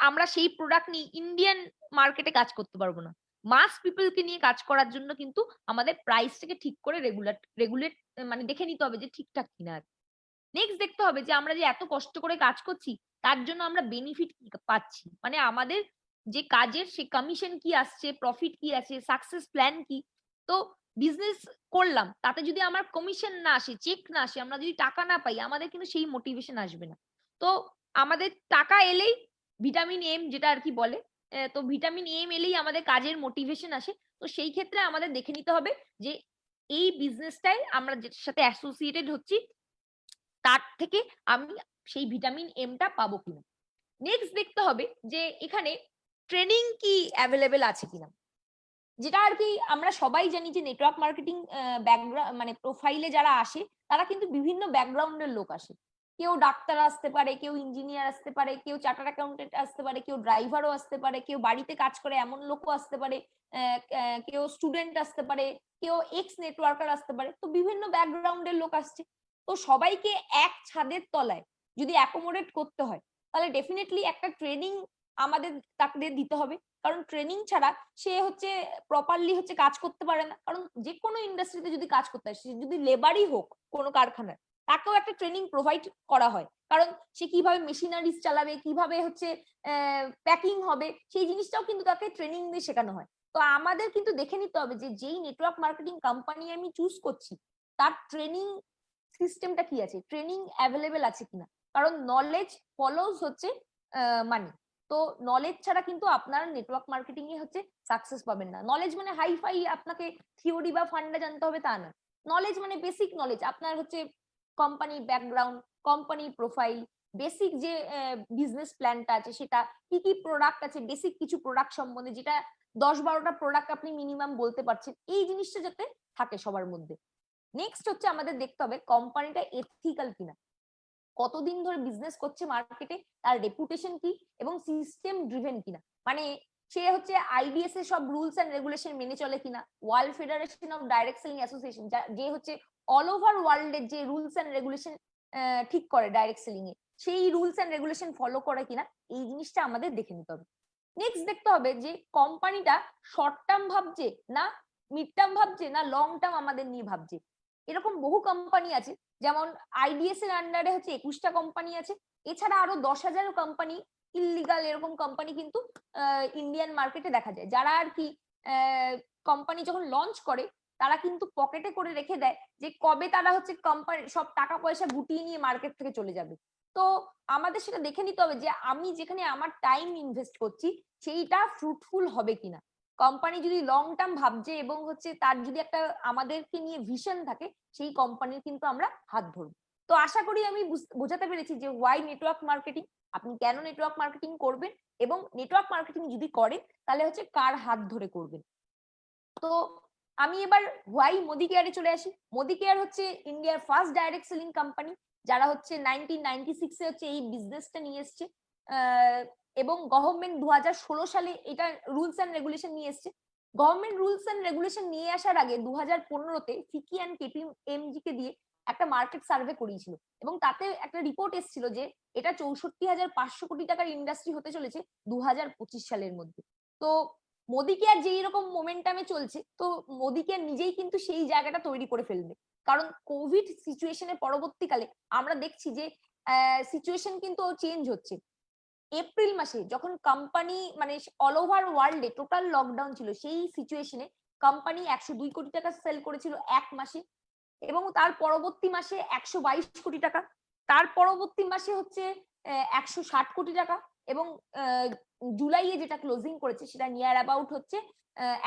আমরা সেই প্রোডাক্ট নিয়ে ইন্ডিয়ান মার্কেটে কাজ করতে পারবো না। মাস পিপলকে নিয়ে কাজ করার জন্য কিন্তু আমাদের প্রাইসটাকে ঠিক করে রেগুলেট মানে দেখে নিতে হবে যে ঠিকঠাক কিনা। নেক্সট দেখতে হবে যে আমরা যে এত কষ্ট করে কাজ করছি, তার জন্য আমরা বেনিফিট কি পাচ্ছি, মানে আমাদের যে কাজের সে কমিশন কি আসছে, প্রফিট কি আছে, সাকসেস প্ল্যান কি। তো বিজনেস করলাম, তাতে যদি আমার কমিশন না আসে, চেক না আসে, আমরা যদি টাকা না পাই, আমাদের কিন্তু সেই মোটিভেশন আসবে না। তো আমাদের টাকা এলেই ভিটামিন এম যেটা আর কি বলে, তো ভিটামিন এম এলেই আমাদের কাজের মোটিভেশন আসে। তো সেই ক্ষেত্রে আমাদের দেখে নিতে হবে যে এই বিজনেসটাই আমরা যেটার সাথে অ্যাসোসিয়েটেড হচ্ছি, তার থেকে আমি সেই ভিটামিন এমটা পাবো কিনা। নেক্সট দেখতে হবে যে এখানে ট্রেনিং কি অ্যাভেলেবেল আছে কিনা। যেটা আর কি আমরা সবাই জানি যে নেটওয়ার্ক মার্কেটিং ব্যাকগ্রাউন্ড মানে প্রোফাইলে যারা আসে, তারা কিন্তু বিভিন্ন ব্যাকগ্রাউন্ডের লোক আসে। কেউ ডাক্তার আসতে পারে, কেউ ইঞ্জিনিয়ার আসতে পারে, কেউ চার্টার্ড অ্যাকাউন্টেন্ট আসতে পারে, কেউ ড্রাইভারও আসতে পারে, কেউ বাড়িতে কাজ করে এমন লোকও আসতে পারে, কেউ স্টুডেন্ট আসতে পারে, কেউ এক্স নেটওয়ার্কার আসতে পারে। তো বিভিন্ন ব্যাকগ্রাউন্ডের লোক আসছে। তো সবাইকে এক ছাদের তলায় যদি অ্যাকোমোডেট করতে হয়, তাহলে ডেফিনেটলি একটা ট্রেনিং আমাদের তাকে দিতে হবে, কারণ ট্রেনিং ছাড়া সে হচ্ছে প্রপারলি হচ্ছে কাজ করতে পারে না। কারণ যে কোনো ইন্ডাস্ট্রিতে যদি কাজ করতে হয়, সে যদি লেবারই হোক কোনো কারখানার, তাকেও একটা ট্রেনিং প্রোভাইড করা হয়। কারণ সে কিভাবে মেশিনারিজ চালাবে, কিভাবে হচ্ছে প্যাকিং হবে, সেই জিনিসটাও কিন্তু তাকে ট্রেনিং দিয়ে শেখানো হয়। তো আমাদের কিন্তু দেখে নিতে হবে যে যেই নেটওয়ার্ক মার্কেটিং কোম্পানি আমি চুজ করছি, তার ট্রেনিং সিস্টেমটা কি আছে, ট্রেনিং অ্যাভেলেবেল আছে কিনা। কারণ নলেজ ফলোজ হচ্ছে মানি। তো নলেজ ছাড়া কিন্তু আপনার নেটওয়ার্ক মার্কেটিং এ হচ্ছে সাকসেস পাবেন না। নলেজ মানে হাই ফাই আপনাকে থিওরি বা ফান্ডা জানতে হবে তা না। নলেজ মানে বেসিক নলেজ, আপনার হচ্ছে company background, company profile, basic যে বিজনেস প্ল্যানটা আছে সেটা, কি কি প্রোডাক্ট আছে, বেসিক কিছু প্রোডাক্ট সম্বন্ধে, যেটা 10-12টা প্রোডাক্ট আপনি মিনিমাম বলতে পারছেন, এই জিনিসটা যাতে থাকে সবার মধ্যে। নেক্সট হচ্ছে আমাদের দেখতে হবে কোম্পানিটা এথিক্যাল কিনা, কতদিন ধরে বিজনেস করছে মার্কেটে, তার রেপুটেশন কি, এবং সিস্টেম ড্রিভেন কিনা। মানে সে হচ্ছে আইডিএস এর সব রুলস এন্ড রেগুলেশন মেনে চলে কিনা, world federation of direct selling association যে হচ্ছে অল ওভার ওয়ার্ল্ড এর যে রুলস এন্ড রেগুলেশন ঠিক করে ডাইরেক্ট সেলিং এ, সেই রুলস এন্ড রেগুলেশন ফলো করে কিনা, এই জিনিসটা আমাদের দেখে নিতে হবে। নেক্সট দেখতে হবে যে কোম্পানিটা শর্ট টার্ম ভাবছে না মিড টার্ম ভাবছে না লং টার্ম আমাদের নিয়ে ভাবছে। এরকম বহু কোম্পানি আছে, যেমন আইডিএস এর আন্ডারে হচ্ছে 21টা কোম্পানি আছে, এছাড়া আরো 10,000 কোম্পানি ইললিগাল এরকম কোম্পানি কিন্তু ইন্ডিয়ান মার্কেটে দেখা যায়, যারা আর কি কোম্পানি যখন লঞ্চ করে তারা কিন্তু পকেটে করে রেখে দেয় যে কবে তারা হচ্ছে কোম্পানি সব টাকা পয়সা গুটিয়ে নিয়ে মার্কেট থেকে চলে যাবে। তো আমাদের সেটা দেখে নিতে হবে যে আমি যেখানে আমার টাইম ইনভেস্ট করছি সেইটা ফ্রুটফুল হবে কিনা। কোম্পানি যদি লং টার্ম ভাবছে এবং হচ্ছে তার যদি একটা আমাদেরকে নিয়ে ভিশন থাকে, সেই কোম্পানির কিন্তু আমরা হাত ধরবো। তো আশা করি আমি বোঝাতে পেরেছি যে ওয়াই নেটওয়ার্ক মার্কেটিং, আপনি কেন নেটওয়ার্ক মার্কেটিং করবেন, এবং নেটওয়ার্ক মার্কেটিং যদি করেন তাহলে হচ্ছে কার হাত ধরে করবেন। তো আমি এবার হোয়াই মোদি কেয়ারে চলে আসি। মোদি কেয়ার হচ্ছে ইন্ডিয়ার ফার্স্ট ডাইরেক্ট সেলিং কোম্পানি, যারা হচ্ছে 1996 এ হচ্ছে এই বিজনেসটা নিয়ে এসছে, এবং গভর্নমেন্ট 2016 সালে এটা রুলস এন্ড রেগুলেশন নিয়ে এসছে। গভর্নমেন্ট রুলস এন্ড রেগুলেশন নিয়ে আসার আগে 2015-তে ফিকি অ্যান্ড কেপিএমজি কে দিয়ে একটা মার্কেট সার্ভে করিয়েছিল, এবং তাতে একটা রিপোর্ট এসেছিল যে এটা 64,500 কোটি টাকার ইন্ডাস্ট্রি হতে চলেছে 2025 সালের মধ্যে। তো মোদি কেয়ার যেই রকম মোমেন্টামে চলছে, তো মোদি কেয়ার নিজেই কিন্তু সেই জায়গাটা তৈরি করে ফেলবে। কারণ কোভিড সিচুয়েশনের পরবর্তীকালে আমরা দেখছি যে সিচুয়েশন কিন্তু চেঞ্জ হচ্ছে। এপ্রিল মাসে যখন কোম্পানি মানে অল ওভার ওয়ার্ল্ডে টোটাল লকডাউন ছিল, সেই সিচুয়েশনে কোম্পানি 102 কোটি টাকা সেল করেছিল এক মাসে, এবং তার পরবর্তী মাসে 122 কোটি টাকা, তার পরবর্তী মাসে হচ্ছে 160 কোটি টাকা, এবং জুলাইয়ে যেটা ক্লোজিং করেছে সেটা নিয়ার অ্যাবাউট হচ্ছে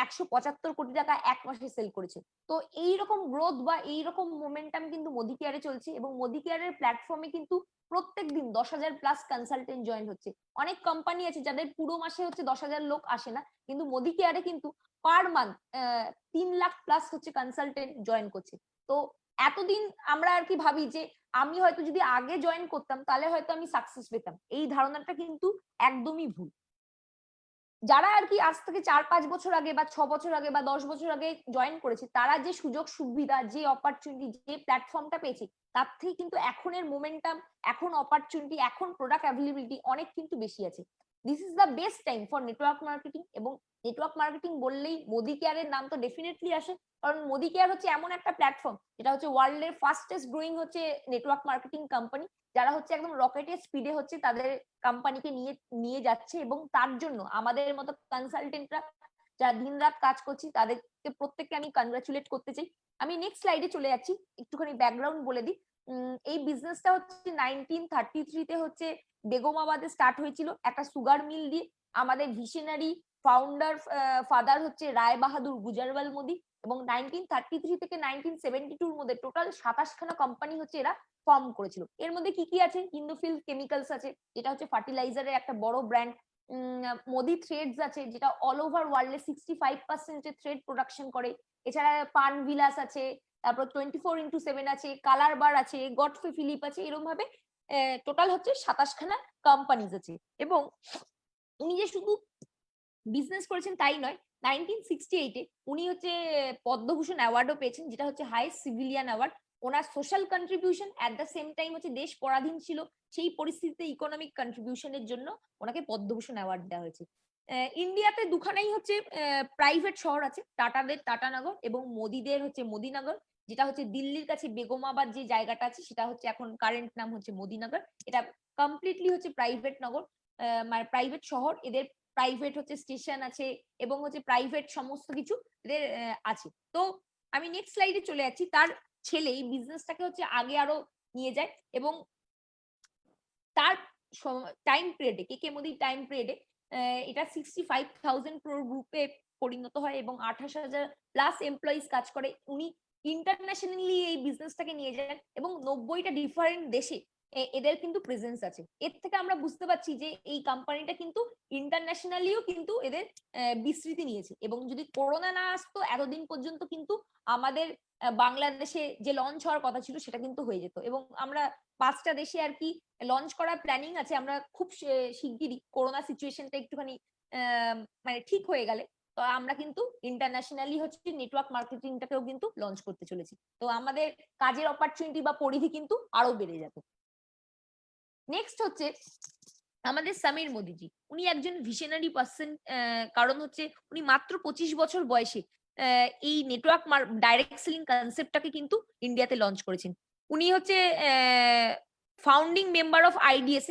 175 কোটি টাকা এক মাসে সেল করেছে। তো এইরকম গ্রোথ বা এইরকম মোমেন্টাম কিন্তু মোদি কেয়ারে চলছে, এবং মোদি কেয়ারের প্ল্যাটফর্মে কিন্তু প্রত্যেকদিন 10,000 প্লাস কনসালটেন্ট জয়েন হচ্ছে। অনেক কোম্পানি আছে যাদের পুরো মাসে হচ্ছে 10,000 লোক আসে না, কিন্তু মোদি কেয়ারে কিন্তু পার মান্থ 3 লাখ প্লাস হচ্ছে কনসালটেন্ট জয়েন করছে। তো এতদিন আমরা আর কি ভাবি যে আমি হয়তো যদি আগে জয়েন করতাম তাহলে হয়তো আমি সাকসেস পেতাম, এই ধারণাটা কিন্তু একদমই ভুল। যারা আর কি আজ থেকে 4-5 বছর আগে বা 6 বছর আগে বা 10 বছর আগে জয়েন করেছে, তারা যে সুযোগ সুবিধা, যে অপরচুনিটি, যে প্ল্যাটফর্মটা পেয়েছে, তার থেকে কিন্তু এখনের মোমেন্টাম, এখন অপরচুনিটি, এখন প্রোডাক্ট অ্যাভেলেবিলিটি অনেক কিন্তু বেশি আছে। This is the best time for network marketing. এবং নেটওয়ার্ক মার্কেটিং বললেই মোদি কেয়ারের নাম তো ডেফিনেটলি আসে, কারণ মোদি কেয়ার হচ্ছে এমন একটা প্ল্যাটফর্ম যেটা হচ্ছে ওয়ার্ল্ডের ফাস্টেস্ট গ্রোয়িং হচ্ছে নেটওয়ার্ক মার্কেটিং কোম্পানি, যারা হচ্ছে একদম রকেটের স্পিডে হচ্ছে তাদের কোম্পানিকে নিয়ে নিয়ে যাচ্ছে। এবং তার জন্য আমাদের মতো কনসালটেন্টরা যারা দিন রাত কাজ করছি, তাদেরকে প্রত্যেককে আমি কনগ্রাচুলেট করতে চাই। আমি নেক্সট স্লাইডে চলে যাচ্ছি, একটুখানি ব্যাকগ্রাউন্ড বলে দিই। এই বিজনেসটা হচ্ছে 1933-তে হচ্ছে বেগমাবাদে স্টার্ট হয়েছিল একটা সুগার মিল দিয়ে। আমাদের ভিশনারি ফাউন্ডার ফাদার হচ্ছে রায় বাহাদুর গুজরওয়াল মোদি, এবং 1933 থেকে 1972-র মধ্যে টোটাল 27খানা কোম্পানি হচ্ছে এরা ফর্ম করেছিল। এর মধ্যে কি কি আছে, হিন্দুফিল কেমিক্যালস আছে যেটা হচ্ছে ফার্টিলাইজারের একটা বড় ব্র্যান্ড, মোদি থ্রেডস আছে যেটা অল ওভার ওয়ার্ল্ডে 65% থ্রেড প্রোডাকশন করে, এছাড়া পান বিলাস আছে, তারপর 24x7 আছে, কালার বার আছে, গডফ্রে ফিলিপ আছে, এরকম ভাবে টোটাল হচ্ছে 27খানা কোম্পানিজ আছে। এবং উনি যে শুধু বিজনেস করেছেন তাই নয়, 1968-এ উনি হচ্ছে পদ্মভূষণ অ্যাওয়ার্ডও পেয়েছেন, যেটা হচ্ছে highest civilian award. Owner social contribution, at the same time হচ্ছে দেশ পরাধীন ছিল, সেই পরিস্থিতিতে ইকোনমিক কন্ট্রিবিউশনের জন্য ওনাকে পদ্মভূষণ অ্যাওয়ার্ড দেওয়া হয়েছে। ইন্ডিয়াতে দুখানাই হচ্ছে প্রাইভেট শহর আছে, টাটাদের টাটানগর এবং মোদিদের হচ্ছে মোদিনগর, যেটা হচ্ছে দিল্লির কাছে বেগমাবাদ যে জায়গাটা আছে সেটা হচ্ছে এখন কারেন্ট নাম হচ্ছে মোদিনগর। এটা কমপ্লিটলি হচ্ছে প্রাইভেট নগর, মানে প্রাইভেট শহর। এদের প্রাইভেট হচ্ছে স্টেশন আছে এবং হচ্ছে প্রাইভেট সমস্ত কিছু এদের আছে। তো আমি নেক্সট স্লাইডে চলে যাচ্ছি। তার ছেলে এই বিজনেসটাকে হচ্ছে আগে আরো নিয়ে যায় এবং তার টাইম পিরিয়ডে, কে কে মোদির টাইম পিরিয়ডে এটা 65,000 ক্রোর গ্রুপে পরিণত হয় এবং 28,000 প্লাস এমপ্লয়িজ কাজ করে। উনি ইন্টারন্যাশনালি এই বিজনেসটাকে নিয়ে যান এবং 90টা ডিফারেন্ট দেশে এদের কিন্তু প্রেজেন্স আছে। এর থেকে আমরা বুঝতে পারছি যে এই কোম্পানিটা কিন্তু ইন্টারন্যাশনালিও কিন্তু এদের বিস্তৃতি নিয়েছে। এবং যদি করোনা না আসতো এতদিন পর্যন্ত কিন্তু আমাদের বাংলাদেশে যে লঞ্চ হওয়ার কথা ছিল সেটা কিন্তু হয়ে যেত। এবং আমরা 5টা দেশে আর কি লঞ্চ করার প্ল্যানিং আছে। আমরা খুব শিগগিরই করোনা সিচুয়েশনটা একটুখানি মানে ঠিক হয়ে গেলে তো আমরা কিন্তু ইন্টারন্যাশনালি হচ্ছে নেটওয়ার্ক মার্কেটিংটাকেও কিন্তু লঞ্চ করতে চলেছি। তো আমাদের কাজের অপরচুনিটি বা পরিধি কিন্তু আরো বেড়ে যাবে। নেক্সট হচ্ছে আমাদের সমীর মোদিজি। উনি একজন ভিশনারি পার্সন, কারণ হচ্ছে উনি মাত্র 25 বছর বয়সে এই নেটওয়ার্ক ডাইরেক্ট সেলিং কনসেপ্টটাকে কিন্তু ইন্ডিয়াতে লঞ্চ করেছেন। উনি হচ্ছে ফাউন্ডিং মেম্বার অফ আইডিএস।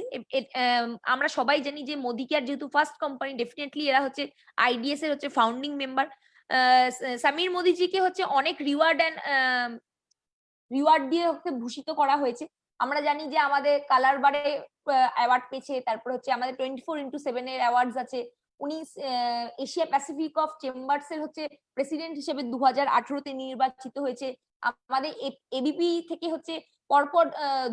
আমরা সবাই জানি যে মোদি কেয়ার যেহেতু ফার্স্ট কোম্পানি, ডেফিনেটলি এরা হচ্ছে আইডিএস এর হচ্ছে ফাউন্ডিং মেম্বার। সমীর মোদিজিকে হচ্ছে অনেক রিওয়ার্ড দিয়ে হচ্ছে ভূষিত করা হয়েছে। আমরা জানি যে আমাদের কালার বারে অ্যাওয়ার্ড পেয়েছে, তারপর হচ্ছে আমাদের 24x7 এর অ্যাওয়ার্ডস আছে। উনি এশিয়া প্যাসিফিক অফ চেম্বার্স এর হচ্ছে প্রেসিডেন্ট হিসেবে 2018-তে নির্বাচিত হয়েছে। আমাদের এবিপি থেকে হচ্ছে পরপর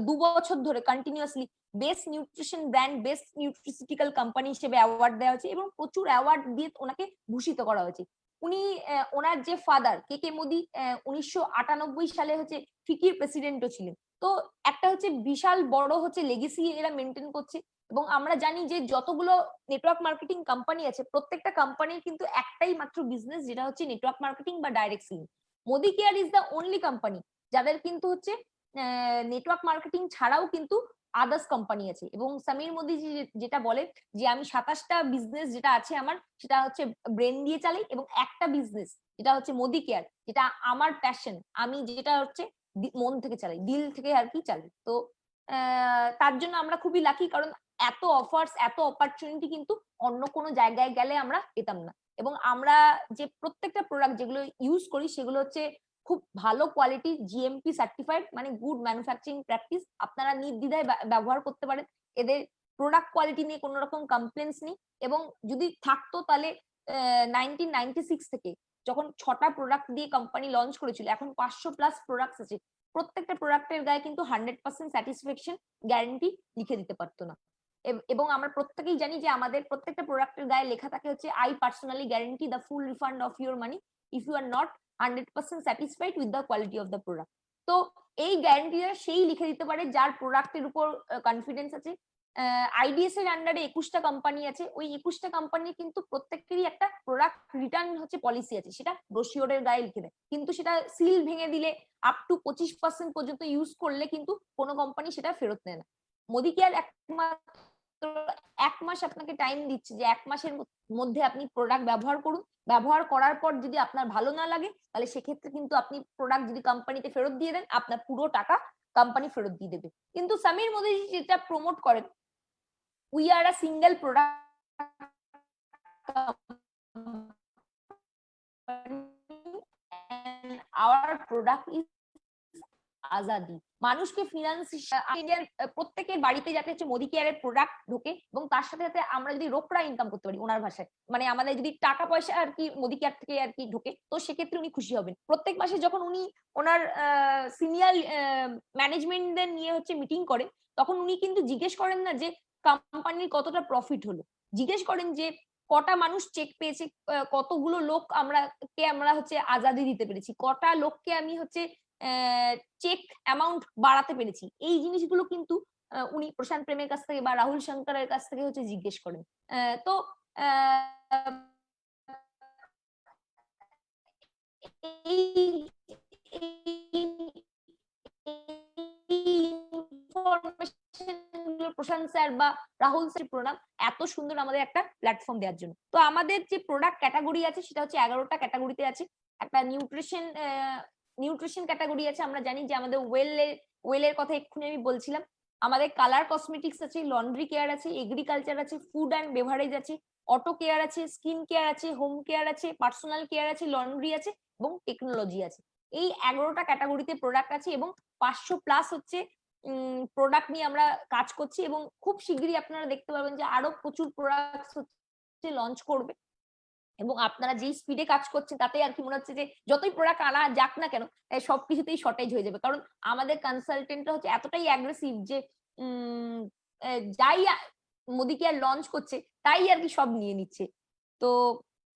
2 বছর ধরে continuously best nutrition brand, best nutraceutical company হিসেবে অ্যাওয়ার্ড দেওয়া হয়েছে এবং প্রচুর অ্যাওয়ার্ড দিয়ে ওনাকে ভূষিত করা হয়েছে। উনি ওনার যে ফাদার কে কে মোদি 1998 সালে হচ্ছে ফিকির প্রেসিডেন্টও ছিলেন। তো একটা হচ্ছে বিশাল বড় হচ্ছে লেগেসি এরা মেনটেন করছে। এবং আমরা জানি যে যতগুলো নেটওয়ার্ক মার্কেটিং কোম্পানি আছে প্রত্যেকটা কোম্পানির কিন্তু একটাই মাত্র বিজনেস, যেটা হচ্ছে নেটওয়ার্ক মার্কেটিং বা direct selling. Modi care is the only company যাদের কিন্তু হচ্ছে নেটওয়ার্ক মার্কেটিং ছাড়াও কিন্তু আদার্স কোম্পানি আছে। এবং সমীর মোদি যেটা বলে যে আমি 27টা বিজনেস যেটা আছে আমার, সেটা হচ্ছে ব্রেন দিয়ে চালাই এবং একটা বিজনেস যেটা হচ্ছে মোদি কেয়ার, যেটা আমার প্যাশন, আমি যেটা হচ্ছে মন থেকে চালাই, দিল থেকে আর কি চালাই। তো তার জন্য আমরা খুবই লাকি, কারণ এত অফার্স, এত অপরচুনিটি কিন্তু অন্য কোনো জায়গায় গেলে আমরা পেতাম না। এবং আমরা যে প্রত্যেকটা প্রোডাক্ট যেগুলো ইউজ করি সেগুলো হচ্ছে খুব ভালো কোয়ালিটি, জিএমপি সার্টিফাইড, মানে গুড ম্যানুফ্যাকচারিং প্র্যাকটিস। আপনারা নির্দ্বিধায় ব্যবহার করতে পারেন। এদের প্রোডাক্ট কোয়ালিটি নিয়ে কোনো রকম কমপ্লেন্স নেই। এবং যদি থাকতো তাহলে 1996 থেকে যখন 6টা প্রোডাক্ট দিয়ে কোম্পানি লঞ্চ করেছিল, এখন 500+ প্রোডাক্ট আছে। প্রত্যেকটা প্রোডাক্টের গায়ে কিন্তু 100% স্যাটিসফ্যাকশন গ্যারান্টি লিখে দিতে পারতো না। এবং আমরা প্রত্যেকেই জানি যে আমাদের প্রত্যেকটা প্রোডাক্টের গায়ে লেখা থাকে হচ্ছে I personally guarantee the full refund of your money if you are not 100% satisfied with the quality of the product. তো এই গ্যারান্টিটা সেই লিখে দিতে পারে যার প্রোডাক্টের উপর কনফিডেন্স আছে। আইডিএস এর আন্ডারে 21টা কোম্পানি আছে। ওই 21টা কোম্পানির কিন্তু প্রত্যেকেরই একটা প্রোডাক্ট রিটার্ন হচ্ছে পলিসি আছে, সেটা ব্রোশিওরের গায়ে লিখে দেয়। কিন্তু সেটা সিল ভেঙে দিলে আপ টু 25% পর্যন্ত ইউজ করলে কিন্তু কোনো কোম্পানি সেটা ফেরত নেয় না। মোদি কেয়ার একমাত্র 1 মাস আপনাকে টাইম দিচ্ছে যে 1 মাসের মধ্যে আপনি প্রোডাক্ট ব্যবহার করুন। ব্যবহার করার পর যদি আপনার ভালো না লাগে তাহলে সেক্ষেত্রে কিন্তু আপনি প্রোডাক্ট যদি কোম্পানিতে ফেরত দিয়ে দেন, আপনার পুরো টাকা কোম্পানি ফেরত দিয়ে দেবে। কিন্তু সমীর মোদি যেটা প্রমোট করেন, we are a single product and our product is Azadi. মানুষকে ফিনান্স ইন্ডিয়ার প্রত্যেকের বাড়িতে যাতে হচ্ছে মোদি কেয়ারের প্রোডাক্ট ঢোকে এবং তার সাথে সাথে আমরা যদি রোকড়া ইনকাম করতে পারি, ওনার ভাষায় মানে আমাদের যদি টাকা পয়সা আর কি মোদি কেয়ার থেকে আর কি ঢোকে, তো সেক্ষেত্রে উনি খুশি হবেন। প্রত্যেক মাসে যখন উনি ওনার সিনিয়র ম্যানেজমেন্টদের নিয়ে হচ্ছে মিটিং করেন, তখন উনি কিন্তু জিজ্ঞেস করেন না যে কোম্পানির কতটা প্রফিট হলো, জিজ্ঞেস করেন যে কটা মানুষ চেক পেয়েছে, কতগুলো লোক আমরা হচ্ছে আজাদি দিতে পেরেছি, কটা লোককে আমি হচ্ছে চেক অ্যামাউন্ট বাড়াতে পেরেছি। এই জিনিসগুলো কিন্তু উনি প্রশান্ত প্রেমের কাছ থেকে বা রাহুল শঙ্করের কাছ থেকে হচ্ছে জিজ্ঞেস করেন। তো এই ইনফরমেশন গুলো প্রশান্ত স্যার বা রাহুল স্যার প্রণাম এত সুন্দর আমাদের একটা প্ল্যাটফর্ম দেওয়ার জন্য। তো আমাদের যে প্রোডাক্ট ক্যাটাগরি আছে সেটা হচ্ছে 11টা ক্যাটাগরিতে আছে। একটা নিউট্রিশন ক্যাটাগরি আছে, আমরা জানি যে আমাদের ওয়েলের কথা এক্ষুনি আমি বলছিলাম। আমাদের কালার কসমেটিক্স আছে, লন্ড্রি কেয়ার আছে, এগ্রিকালচার আছে, ফুড অ্যান্ড বেভারেজ আছে, অটো কেয়ার আছে, স্কিন কেয়ার আছে, হোম কেয়ার আছে, পার্সোনাল কেয়ার আছে, লন্ড্রি আছে এবং টেকনোলজি আছে। এই 11টা ক্যাটাগরিতে প্রোডাক্ট আছে এবং 500+ হচ্ছে প্রোডাক্ট নিয়ে আমরা কাজ করছি এবং খুব শিগগিরই আপনারা দেখতে পাবেন যে আরো প্রচুর প্রোডাক্ট হচ্ছে লঞ্চ করবে। এবং আপনারা যেই স্পিডে কাজ করছেন তাতে আর কি মনে হচ্ছে যে যতই প্রোডাক্ট আনা যাক না কেন সবকিছুতেই শর্টেজ হয়ে যাবে, কারণ আমাদের কনসালটেন্টরা হচ্ছে এতটাই অ্যাগ্রেসিভ যে যাই মোদি কেয়ার লঞ্চ করছে তাই আর কি সব নিয়ে নিচ্ছে। তো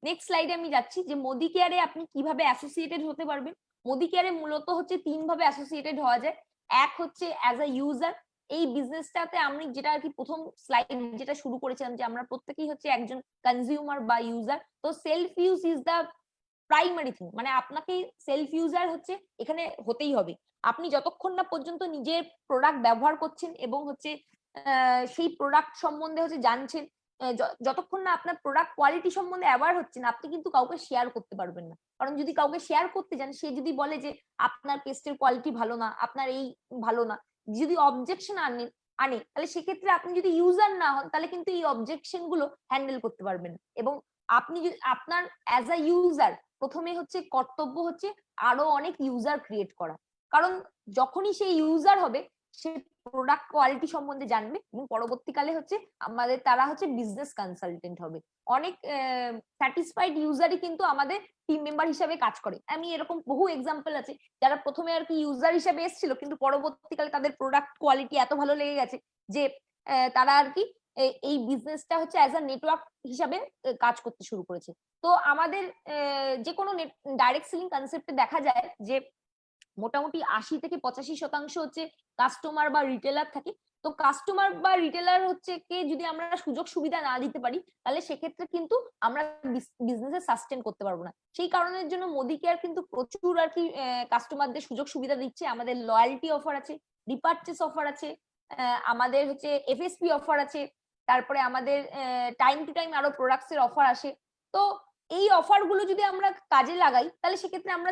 নেক্সট স্লাইডে আমি যাচ্ছি যে মোদি কেয়ারে আপনি কিভাবে অ্যাসোসিয়েটেড হতে পারবেন। মোদি কেয়ারে মূলত হচ্ছে 3 ভাবে অ্যাসোসিয়েটেড হওয়া যায়। এক হচ্ছে অ্যাজ আ ইউজার, এই বিজনেসটাতে আমি যেটা আর কি প্রথম স্লাইড যেটা শুরু করেছিলাম যে আমরা প্রত্যেকেই হচ্ছে একজন কনজিউমার বা ইউজার। তো self use is the primary thing, মানে আপনাকে সেলফ ইউজার হচ্ছে এখানে হতেই হবে। আপনি যতক্ষণ না পর্যন্ত নিজের প্রোডাক্ট ব্যবহার করছেন এবং হচ্ছে সেই প্রোডাক্ট সম্বন্ধে হচ্ছে জানছেন, যতক্ষণ না আপনার প্রোডাক্ট কোয়ালিটি সম্বন্ধে অ্যাওয়ার হচ্ছেন, আপনি কিন্তু কাউকে শেয়ার করতে পারবেন না। কারণ যদি কাউকে শেয়ার করতে যান, সে যদি বলে যে আপনার পেস্টের কোয়ালিটি ভালো না, আপনার এই ভালো না, যদি অবজেকশন আনে তাহলে সেক্ষেত্রে আপনি যদি ইউজার না হন তাহলে কিন্তু এই অবজেকশন গুলো হ্যান্ডেল করতে পারবেন। এবং আপনি যদি আপনার অ্যাজ আ ইউজার প্রথমে হচ্ছে কর্তব্য হচ্ছে আরো অনেক ইউজার ক্রিয়েট করা, কারণ যখনই সে ইউজার হবে সে প্রোডাক্ট কোয়ালিটি সম্বন্ধে জানবে এবং পরবর্তীকালে হচ্ছে আমাদের তারা হচ্ছে বিজনেস কনসালটেন্ট হবে। অনেক স্যাটিসফাইড ইউজারই কিন্তু আমাদের টিম মেম্বার হিসাবে কাজ করে। আমি এরকম বহু এক্সাম্পল আছে যারা প্রথমে আর কি ইউজার হিসাবে এসেছিল কিন্তু পরবর্তীকালে তাদের প্রোডাক্ট কোয়ালিটি এত ভালো লেগে গেছে যে তারা আর কি এই বিজনেসটা হচ্ছে অ্যাজ আ নেটওয়ার্ক হিসাবে কাজ করতে শুরু করেছে। তো আমাদের যে কোনো ডাইরেক্ট সেলিং কনসেপ্টে দেখা যায় যে মোটামুটি 80 থেকে 85% হচ্ছে কাস্টমার বা রিটেলার থাকে। তো কাস্টমার বা রিটেলার হচ্ছে কে যদি আমরা সুযোগ সুবিধা না দিতে পারি তাহলে সেক্ষেত্রে কিন্তু আমরা বিজনেসে সাস্টেন করতে পারবো না। সেই কারণের জন্য মোদি কেয়ার কিন্তু প্রচুর আর কি কাস্টমারদের সুযোগ সুবিধা দিচ্ছে। আমাদের লয়্যালটি অফার আছে, রিপারচেস অফার আছে, আমাদের হচ্ছে এফএসপি অফার আছে, তারপরে আমাদের টাইম টু টাইম আরো প্রোডাক্টস এর অফার আসে। তো এই অফার গুলো যদি আমরা কাজে লাগাই তাহলে সেক্ষেত্রে আমরা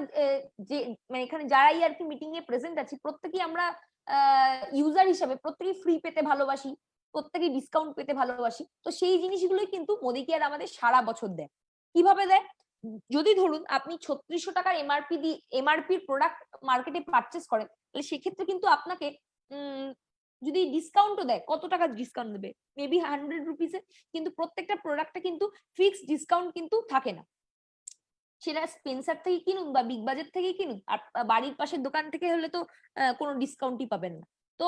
যে মানে এখানে যারাই আর কি মিটিং এ প্রেজেন্ট আছি প্রত্যেকেই আমরা ইউজার হিসাবে প্রত্যেকেই ফ্রি পেতে ভালোবাসি, প্রত্যেকেই ডিসকাউন্ট পেতে ভালোবাসি। তো সেই জিনিসগুলোই কিন্তু মোদি কেয়ার আমাদের সারা বছর দেয়। কিভাবে দেয়? যদি ধরুন আপনি 3600 টাকার এমআরপি প্রোডাক্ট মার্কেটে পারচেস করেন তাহলে সেক্ষেত্রে কিন্তু আপনাকে যদি ডিসকাউন্টও দেয়, কত টাকা ডিসকাউন্ট দেবে? মেবি 100 রুপিসে। কিন্তু প্রত্যেকটা প্রোডাক্টে কিন্তু ফিক্সড ডিসকাউন্ট কিন্তু থাকে না। সেটা স্পেন্সার থেকে কিনুন বা বিগ বাজার থেকে কিনুন, আর বাড়ির পাশের দোকান থেকে হলে তো কোনো ডিসকাউন্টই পাবেন না। তো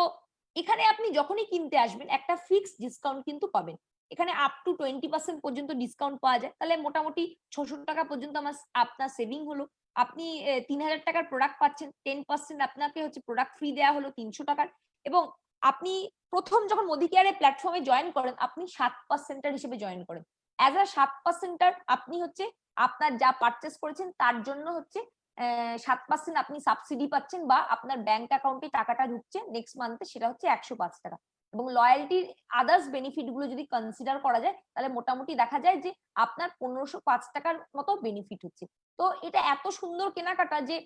এখানে আপনি যখনই কিনতে আসবেন একটা ফিক্সড ডিসকাউন্ট কিন্তু পাবেন। এখানে আপ টু 20% পর্যন্ত ডিসকাউন্ট পাওয়া যায়। তাহলে মোটামুটি 600 টাকা পর্যন্ত আপনার সেভিং হলো। আপনি 3000 টাকার প্রোডাক্ট পাচ্ছেন, 10% আপনাকে হচ্ছে প্রোডাক্ট ফ্রি দেওয়া হলো 300 টাকার। এবং আপনি প্রথম যখন মোদি কেয়ারের প্ল্যাটফর্মে জয়েন করেন আপনি 7% হিসেবে জয়েন করেন। অ্যাজ আ 7% আপনি হচ্ছে আপনার যা পারচেস করেছেন তার জন্য হচ্ছে 7% আপনি সাবসিডি পাচ্ছেন বা আপনার ব্যাংক অ্যাকাউন্টে টাকাটা ঢুকছে নেক্সট মান্থে, সেটা হচ্ছে 105 টাকা। এবং লয়্যালটির আদার্স বেনিফিট গুলো যদি কনসিডার করা যায় তাহলে মোটামুটি দেখা যায় যে আপনার 1505 টাকার মতো বেনিফিট হচ্ছে। তো এটা এত সুন্দর কেনাকাটা যে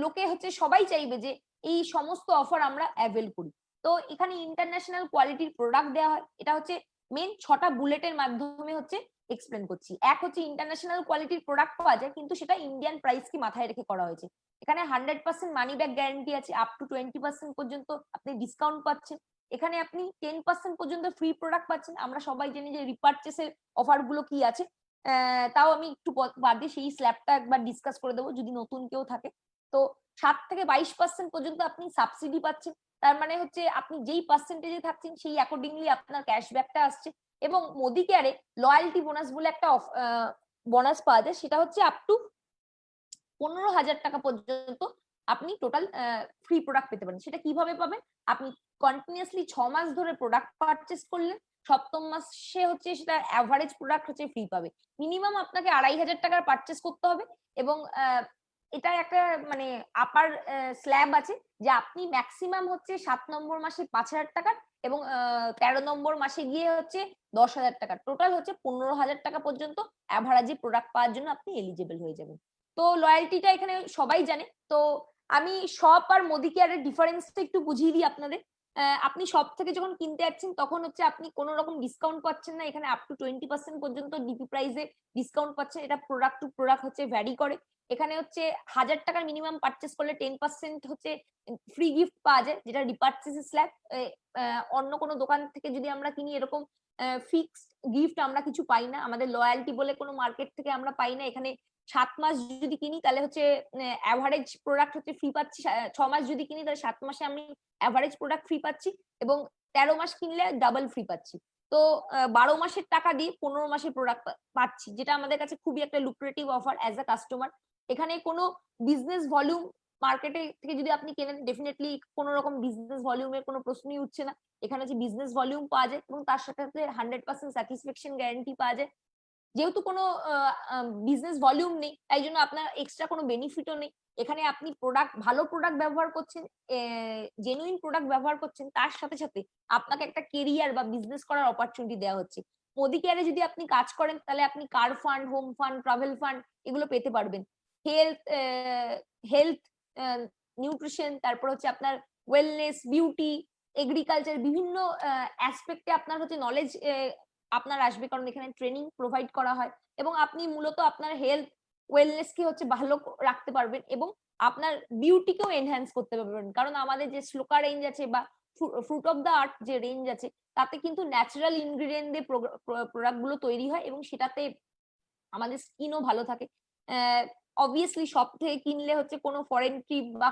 লোকে হচ্ছে সবাই চাইবে যে এই সমস্ত অফার আমরা অ্যাভেল করি। তো এখানে ইন্টারন্যাশনাল কোয়ালিটির প্রোডাক্ট দেওয়া হয়। এটা হচ্ছে মেন 6টা বুলেটের মাধ্যমে হচ্ছে এক্সপ্লেন করছি। এক হচ্ছে ইন্টারন্যাশনাল কোয়ালিটির প্রোডাক্ট পাওয়া যায় কিন্তু সেটা ইন্ডিয়ান প্রাইস কি মাথায় রেখে করা হয়েছে। এখানে 100% মানি ব্যাক গ্যারান্টি আছে, আপ টু 20% পর্যন্ত আপনি ডিসকাউন্ট পাচ্ছেন। এখানে আপনি 10% পর্যন্ত ফ্রি প্রোডাক্ট পাচ্ছেন। আমরা সবাই জানি যে রিপারচেসের অফার গুলো কি আছে, তাও আমি একটু বাদে সেই স্ল্যাবটা একবার ডিসকাস করে দেবো যদি নতুন কেউ থাকে। তো 7 থেকে 22% পর্যন্ত আপনি সাবসিডি পাচ্ছেন। তার মানে হচ্ছে আপনি যেই পার্সেন্টেজে থাকছেন সেই অ্যাকর্ডিংলি আপনার ক্যাশব্যাকটা আসছে। এবং মোদি কেয়ারে লয়্যালটি বোনাস বলে একটা বোনাস পাওয়া যায়, সেটা হচ্ছে আপ টু 15,000 টাকা পর্যন্ত আপনি টোটাল ফ্রি প্রোডাক্ট পেতে পারেন। সেটা কিভাবে পাবেন? আপনি কন্টিনিউয়াসলি 6 মাস ধরে প্রোডাক্ট পারচেস করলেন, সপ্তম মাসে হচ্ছে সেটা অ্যাভারেজ প্রোডাক্ট হচ্ছে ফ্রি পাবে। মিনিমাম আপনাকে 2500 টাকার পারচেস করতে হবে এবং এটা একটা মানে আপার স্ল্যাব আছে যে আপনি ম্যাক্সিমাম হচ্ছে 7 নম্বর মাসে 5,000 টাকা এবং 13 নম্বর মাসে গিয়ে হচ্ছে 10,000 টাকা, টোটাল হচ্ছে 15,000 টাকা পর্যন্ত অ্যাভারেজে প্রোডাক্ট পাওয়ার জন্য আপনি এলিজিবল হয়ে যাবেন। তো লয়্যালটিটা এখানে সবাই জানে। তো আমি শপ আর মোদি কেয়ারের ডিফারেন্সটা একটু বুঝিয়ে দিই আপনাদের। আপনি শপ থেকে যখন কিনতে যাচ্ছেন তখন হচ্ছে আপনি কোনো রকম ডিসকাউন্ট পাচ্ছেন না, এখানে আপ টু 20% পর্যন্ত ডিপি প্রাইসে ডিসকাউন্ট পাচ্ছেন। এটা প্রোডাক্ট টু প্রোডাক্ট হচ্ছে ভ্যারি করে। এখানে হচ্ছে 1,000 টাকার মিনিমাম পারচেস করলে 10% হচ্ছে ফ্রি গিফট পাওয়া যায়, যেটা রিপারচেস স্ল্যাব। অন্য কোনো দোকান থেকে যদি আমরা কিনি এরকম ফিক্সড গিফট আমরা কিছু পাই না, আমাদের লয়্যালটি বলে কোনো মার্কেট থেকে আমরা পাই না। এখানে 7 মাস যদি কিনি তাহলে হচ্ছে অ্যাভারেজ প্রোডাক্ট হচ্ছে ফ্রি পাচ্ছি, 6 মাস যদি কিনি তাহলে 7 মাসে আমি অ্যাভারেজ প্রোডাক্ট ফ্রি পাচ্ছি, এবং 13 মাস কিনলে ডাবল ফ্রি পাচ্ছি। তো 12 মাসের টাকা দিয়ে 15 মাসের প্রোডাক্ট পাচ্ছি, যেটা আমাদের কাছে খুবই একটা lucrative offer as a customer. এখানে কোনো বিজনেস ভলিউম মার্কেটে থেকে যদি আপনি কেনেন ডেফিনেটলি কোনো রকম বিজনেস ভলিউমের কোনো প্রশ্নই উঠছে না। এখানে হচ্ছে বিজনেস ভলিউম পাওয়া যায় এবং তার সাথে সাথে 100% স্যাটিসফ্যাকশন গ্যারান্টি পাওয়া যায়। যেহেতু কোনো বিজনেস ভলিউম নেই তাই জন্য আপনার এক্সট্রা কোনো বেনিফিটও নেই। এখানে আপনি প্রোডাক্ট, ভালো প্রোডাক্ট ব্যবহার করছেন, জেনুইন প্রোডাক্ট ব্যবহার করছেন, তার সাথে সাথে আপনাকে একটা কেরিয়ার বা বিজনেস করার অপরচুনিটি দেওয়া হচ্ছে। মোদি কেয়ারে যদি আপনি কাজ করেন তাহলে আপনি কার fund, home fund, travel fund এগুলো পেতে পারবেন। হেলথ হেলথ নিউট্রিশন, তারপর হচ্ছে আপনার ওয়েলনেস, বিউটি, এগ্রিকালচার, বিভিন্ন অ্যাসপেক্টে আপনার হচ্ছে নলেজ আপনার আসবে, কারণ এখানে ট্রেনিং প্রোভাইড করা হয় এবং আপনি মূলত আপনার হেলথ ওয়েলনেস কে হচ্ছে ভালো রাখতে পারবেন এবং আপনার বিউটিকেও এনহ্যান্স করতে পারবেন। কারণ আমাদের যে শ্লোকা রেঞ্জ আছে বা ফ্রুট অফ দ্য আর্থ যে রেঞ্জ আছে তাতে কিন্তু ন্যাচারাল ইনগ্রিডিয়েন্ট দিয়ে প্রোডাক্ট গুলো তৈরি হয় এবং সেটাতে আমাদের স্কিনও ভালো থাকে। অবভিয়াসলি সব থেকে কিনলে হচ্ছে কোনো ফরেন ট্রিপ বা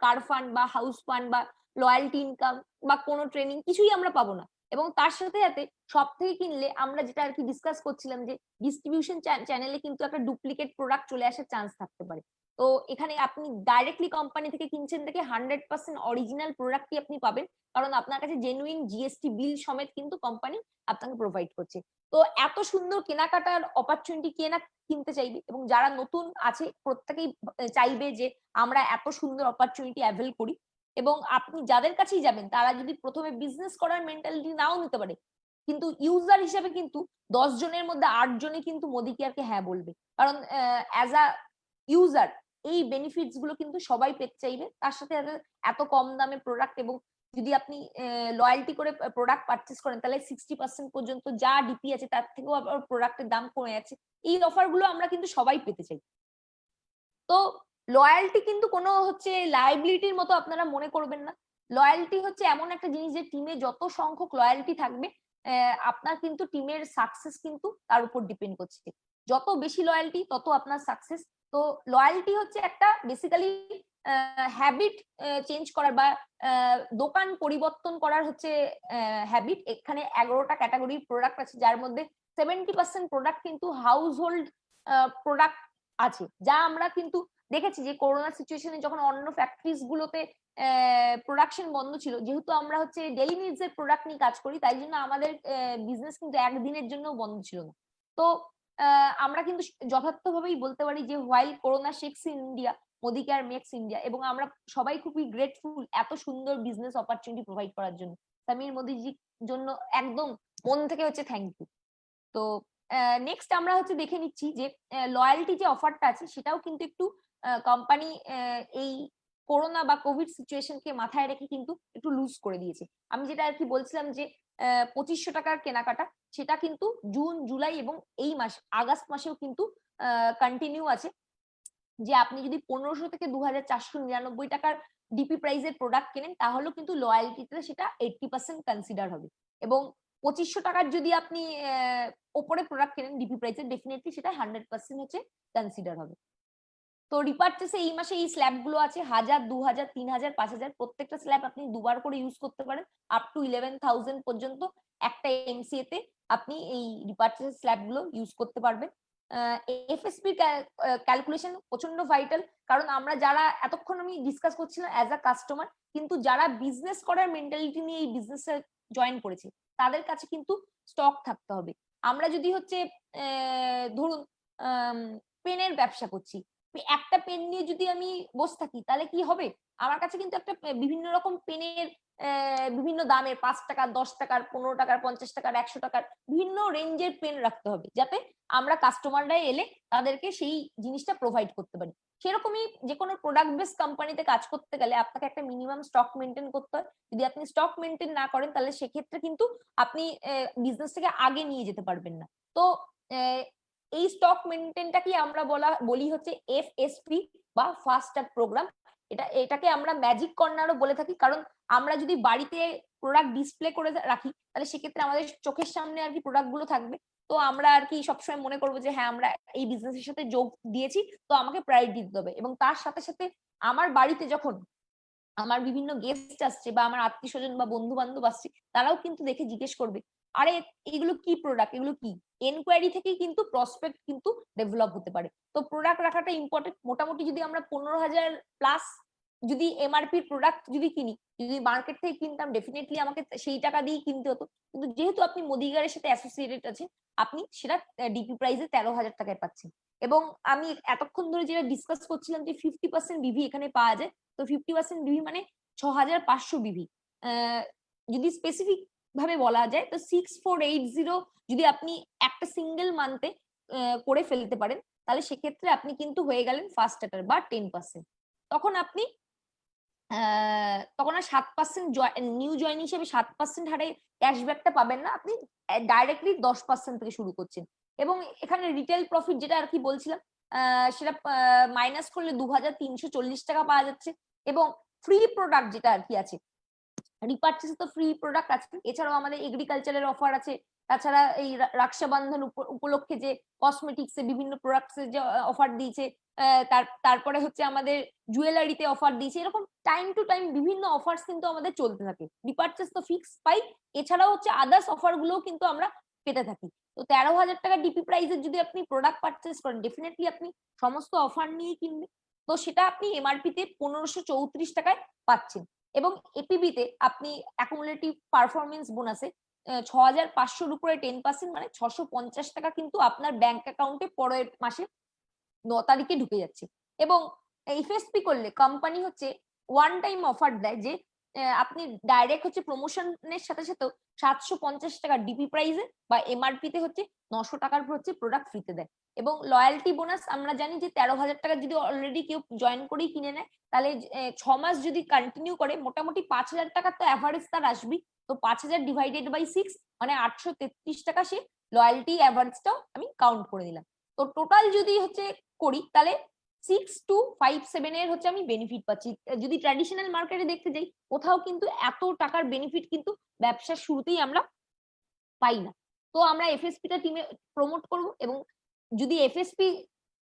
কার ফান্ড বা হাউস ফান্ড বা লয়্যালটি ইনকাম বা কোনো ট্রেনিং কিছুই আমরা পাবো না। এবং তার সাথে সাথে সব থেকে কিনলে আমরা যেটা আর কি ডিসকাস করছিলাম যে ডিস্ট্রিবিউশন চ্যানেলে কিন্তু একটা ডুপ্লিকেট প্রোডাক্ট চলে আসার চান্স থাকতে পারে। তো এখানে আপনি ডাইরেক্টলি কোম্পানি থেকে কিনছেন দেখে 100% অরিজিনাল প্রোডাক্টই আপনি পাবেন, কারণ আপনার কাছে জেনুইন জিএসটি বিল সমেত কিন্তু কোম্পানি আপনাকে প্রোভাইড করছে। তো এত সুন্দর কেনাকাটার অপরচুনিটি কে না কিনতে চাইবে, এবং যারা নতুন আছে প্রত্যেকেই চাইবে যে আমরা এত সুন্দর অপরচুনিটি অ্যাভেল করি। এবং আপনি যাদের কাছেই যাবেন তারা যদি প্রথমে বিজনেস করার মেন্টালিটি নাও নিতে পারে, কিন্তু ইউজার হিসেবে কিন্তু 10 জনের মধ্যে 8 জনই কিন্তু মোদি কেয়ারকে হ্যাঁ বলবে, কারণ অ্যাজ আ ইউজার এই বেনিফিটস গুলো কিন্তু সবাই পেতে চাইবে। তার সাথে এত কম দামে প্রোডাক্ট, এবং যদি আপনি লয়্যালটি করে প্রোডাক্ট পারচেস করেন তাহলে 60% পর্যন্ত যা ডিপি আছে তার থেকেও আবার প্রোডাক্টের দাম কমে যাচ্ছে। এই অফার গুলো আমরা কিন্তু সবাই পেতে চাই। তো লয়্যালটি কিন্তু কোনো হচ্ছে লায়াবিলিটির মতো আপনারা মনে করবেন না। লয়্যালটি হচ্ছে এমন একটা জিনিস যে টিমে যত সংখ্যক লয়্যালটি থাকবে আপনার কিন্তু টিমের সাকসেস কিন্তু তার উপর ডিপেন্ড করছে। যত বেশি লয়্যালটি তত আপনার সাকসেস। তো লয়্যালটি হচ্ছে একটা বেসিক্যালি হ্যাবিট চেঞ্জ করার বা দোকান পরিবর্তন করার হচ্ছে হ্যাবিট। এখানে 11টা ক্যাটাগরির প্রোডাক্ট আছে, যার মধ্যে 70% প্রোডাক্ট কিন্তু হাউস হোল্ড প্রোডাক্ট আছে, যা আমরা কিন্তু দেখেছি যে করোনা সিচুয়েশনে যখন অন্য ফ্যাক্টরিজ গুলোতে প্রোডাকশন বন্ধ ছিল, যেহেতু আমরা হচ্ছে ডেইলি নিডস এর প্রোডাক্ট নিয়ে কাজ করি তাই জন্য আমাদের বিজনেস কিন্তু একদিনের জন্য বন্ধ ছিল না। তো আমরা কিন্তু যথার্থভাবেই বলতে পারি যে while corona shakes in India, Modicare makes India, এবং আমরা সবাই খুবই গ্রেটফুল এত সুন্দর বিজনেস অপরচুনিটি প্রোভাইড করার জন্য। সামির মোদিজির জন্য একদম মন থেকে হচ্ছে থ্যাংক ইউ। তো নেক্সট আমরা হচ্ছে দেখে নিচ্ছি যে লয়্যালটি যে অফারটা আছে সেটাও কিন্তু একটু কোম্পানি এই করোনা বা কোভিড সিচুয়েশনকে মাথায় রেখে কিন্তু একটু লুজ করে দিয়েছে। আমি যেটা আর কি বলছিলাম যে 2500 টাকার কেনাকাটা সেটা কিন্তু জুন, জুলাই এবং এই মাস আগস্ট মাসেও কিন্তু কন্টিনিউ আছে। যে আপনি যদি 1500 থেকে 2499 টাকার ডিপি প্রাইসের প্রোডাক্ট কেনেন তাহলেও কিন্তু লয়্যালটিতে সেটা 80% কনসিডার হবে, এবং 2500 টাকার যদি আপনি ওপরে প্রোডাক্ট কেনেন ডিপি প্রাইসে ডেফিনেটলি সেটা 100% হচ্ছে কনসিডার হবে। তো রিপারচেসে এই মাসে এই স্ল্যাব গুলো আছে 1000, 2000, 3000, 5000, প্রত্যেকটা স্ল্যাব আপনি দুবার করে ইউজ করতে পারেন। আপ টু 11,000 পর্যন্ত একটা এমসিএ তে আপনি এই রিপারচেস স্ল্যাব গুলো ইউজ করতে পারবেন। এফএসপি ক্যালকুলেশন প্রচন্ড ভাইটাল, কারণ আমরা যারা এতক্ষণ আমি ডিসকাস করছিলাম অ্যাজ আ কাস্টমার, কিন্তু যারা বিজনেস করার মেন্টালিটি নিয়ে এই বিজনেসে জয়েন করেছে তাদের কাছে কিন্তু স্টক থাকতে হবে। আমরা যদি হচ্ছে ধরুন পেনের ব্যবসা করছি, একটা পেন নিয়ে যদি আমি বসে থাকি তাহলে কি হবে, আমার কাছে কিন্তু একটা বিভিন্ন রকম পেনের বিভিন্ন দামের 5 টাকার, 10 টাকার, 15 টাকার, 50 টাকার, 100 টাকার বিভিন্ন রেঞ্জের পেন রাখতে হবে, যাতে আমরা কাস্টমাররা এলে তাদেরকে সেই জিনিসটা প্রোভাইড করতে পারি। সেরকমই যে কোনো প্রোডাক্ট বেস কোম্পানিতে কাজ করতে গেলে আপনাকে একটা মিনিমাম স্টক মেনটেন করতে হয়। যদি আপনি স্টক মেনটেন না করেন তাহলে সেক্ষেত্রে কিন্তু আপনি বিজনেসটাকে আগে নিয়ে যেতে পারবেন না। তো এই স্টক মেনটেনটাকে আমরা বলি হচ্ছে FSP বা ফাস্ট ট্র্যাক প্রোগ্রাম। এটাকে আমরা ম্যাজিক কর্নারও বলে থাকি, কারণ আমরা যদি বাড়িতে প্রোডাক্ট ডিসপ্লে করে রাখি তাহলে সেক্ষেত্রে আমাদের চোখের সামনে আর কি প্রোডাক্ট গুলো থাকবে। তো আমরা আর কি সবসময় মনে করবো যে হ্যাঁ আমরা এই বিজনেসের সাথে যোগ দিয়েছি, তো আমাকে প্রায়োরিটি দিতে হবে। এবং তার সাথে সাথে আমার বাড়িতে যখন আমার বিভিন্ন গেস্ট আসছে বা আমার আত্মীয় স্বজন বা বন্ধু বান্ধব আসছে, তারাও কিন্তু দেখে জিজ্ঞেস করবে, আরে এগুলো কি প্রোডাক্ট, এগুলো কি? এনকোয়ারি থেকেই কিন্তু প্রসপেক্ট কিন্তু ডেভেলপ হতে পারে। তো প্রোডাক্ট রাখাটা ইম্পর্টেন্ট। মোটামুটি যদি আমরা 15,000 প্লাস যদি MRP প্রোডাক্ট যদি কিনি, যদি মার্কেট থেকে কিনতাম ডেফিনেটলি আমাকে সেই টাকা দিয়ে কিনতে হতো। কিন্তু যেহেতু আপনি মোদিগারের সাথে অ্যাসোসিয়েটেড আছেন, আপনি সেটা ডিপি প্রাইসে 13,000 টাকায় পাচ্ছেন। এবং আমি এতক্ষণ ধরে যেটা ডিসকাস করছিলাম যে 50% বিভি এখানে পাওয়া যায়। তো 50% বিভি মানে 6,500 বিভি। যদি স্পেসিফিক ভাবে বলা যায় তো 6480 যদি আপনি একটা সিঙ্গেল মান্থে করে ফেলতে পারেন, তাহলে সেক্ষেত্রে আপনি কিন্তু হয়ে গেলেন ফার্স্ট স্টার্টার বা 10%। তখন আপনি তখন আর 7% নিউ জয়েন হিসেবে 7% হারে ক্যাশব্যাকটা পাবেন না, আপনি ডাইরেক্টলি 10% থেকে শুরু করছেন। এবং এখানে রিটেল প্রফিট যেটা আর কি বলছিলাম, সেটা মাইনাস করলে 2,340 টাকা পাওয়া যাচ্ছে। এবং ফ্রি প্রোডাক্ট যেটা আর কি আছে, রিপার্চেস তো ফ্রি প্রোডাক্ট আছে, এছাড়াও আমাদের এগ্রিকালচারের অফার আছে। তাছাড়া এই রক্ষাবন্ধন উপলক্ষে যে কসমেটিক্স এ বিভিন্ন প্রোডাক্টস এর যে অফার দিয়েছে, তারপরে হচ্ছে আমাদের জুয়েলারিতে অফার দিয়েছে, এরকম টাইম টু টাইম বিভিন্ন অফার্স কিন্তু আমাদের চলতে থাকে। রিপার্চেস তো ফিক্স পাই, এছাড়াও হচ্ছে আদার্স অফার গুলোও কিন্তু আমরা পেতে থাকি। তো 13,000 টাকা ডিপি প্রাইসের যদি আপনি প্রোডাক্ট পারচেস করেন, ডেফিনেটলি আপনি সমস্ত অফার নিয়ে কিনবেন। তো সেটা আপনি MRP তে 1534 টাকায় পাচ্ছেন। এবং এপিবি তে আপনি অ্যাকুমুলেটিভ পারফরমেন্স বোনাসে 6,500 উপরে 10% মানে 650 টাকা কিন্তু আপনার ব্যাংক অ্যাকাউন্টে পরের মাসে 9 তারিখে ঢুকে যাচ্ছে। এবং FSP করলে কোম্পানি হচ্ছে ওয়ান টাইম অফার দেয় যে আপনি ডাইরেক্ট হচ্ছে প্রমোশনের সাথে সাথেও 750 টাকা ডিপি প্রাইসে বা MRP তে হচ্ছে 900 টাকার উপর হচ্ছে প্রোডাক্ট ফ্রিতে দেয়। এবং লয়্যালটি বোনাস আমরা জানি যে 13,000 টাকা যদি অলরেডি কেউ জয়েন করেই কিনে নেয়, তাহলে 6 মাস যদি কন্টিনিউ করে মোটামুটি 5,000 টাকা তো অ্যাভারেজ তার আসবেই। তো 5,000 ডিভাইডেড বাই 6 মানে 833 টাকা সে লয়্যালটি অ্যাভারেজটাও আমি কাউন্ট করে দিলাম। তো টোটাল যদি হচ্ছে করি তাহলে 6257 এর হচ্ছে আমি বেনিফিট পাচ্ছি। যদি ট্র্যাডিশনাল মার্কেটে দেখতে যাই, কোথাও কিন্তু এত টাকার বেনিফিট কিন্তু ব্যবসার শুরুতেই আমরা পাই না। তো আমরা FSP টা টিমে প্রমোট করব। এবং যদি FSP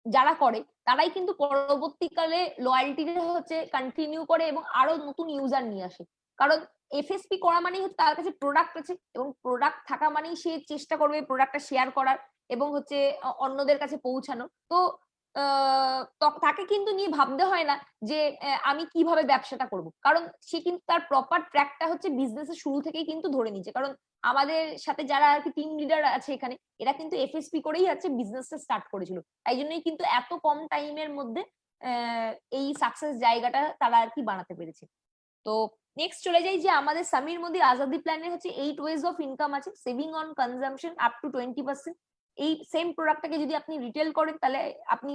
যারা করে তারাই কিন্তু পরবর্তীকালে লয়্যালটিটা হচ্ছে কন্টিনিউ করে এবং আরো নতুন ইউজার নিয়ে আসে। কারণ FSP করা মানেই হচ্ছে তার কাছে প্রোডাক্ট আছে, এবং প্রোডাক্ট থাকা মানেই সে চেষ্টা করবে প্রোডাক্টটা শেয়ার করার এবং হচ্ছে অন্যদের কাছে পৌঁছানো। তো তাকে কিন্তু নিয়ে ভাবতে হয় না যে আমি কিভাবে ব্যবসাটা করব, কারণ সে কিন্তু তার প্রপার ট্র্যাকটা হচ্ছে বিজনেসের শুরু থেকেই কিন্তু ধরে নিচ্ছে। কারণ আমাদের সাথে যারা আর কি টিম লিডার আছে এখানে, এরা কিন্তু FSP করেই হচ্ছে বিজনেসটা স্টার্ট করেছিল। তাই জন্যই কিন্তু এত কম টাইমের মধ্যে এই সাকসেস জায়গাটা তারা আর কি বানাতে পেরেছে। তো নেক্সট চলে যাই যে আমাদের সামির মধ্যে আজাদি প্ল্যানে হচ্ছে 8 ওয়েজ অফ ইনকাম আছে। Saving on consumption up to 20%। এই সেম প্রোডাক্টটাকে যদি আপনি রিটেল করেন তাহলে আপনি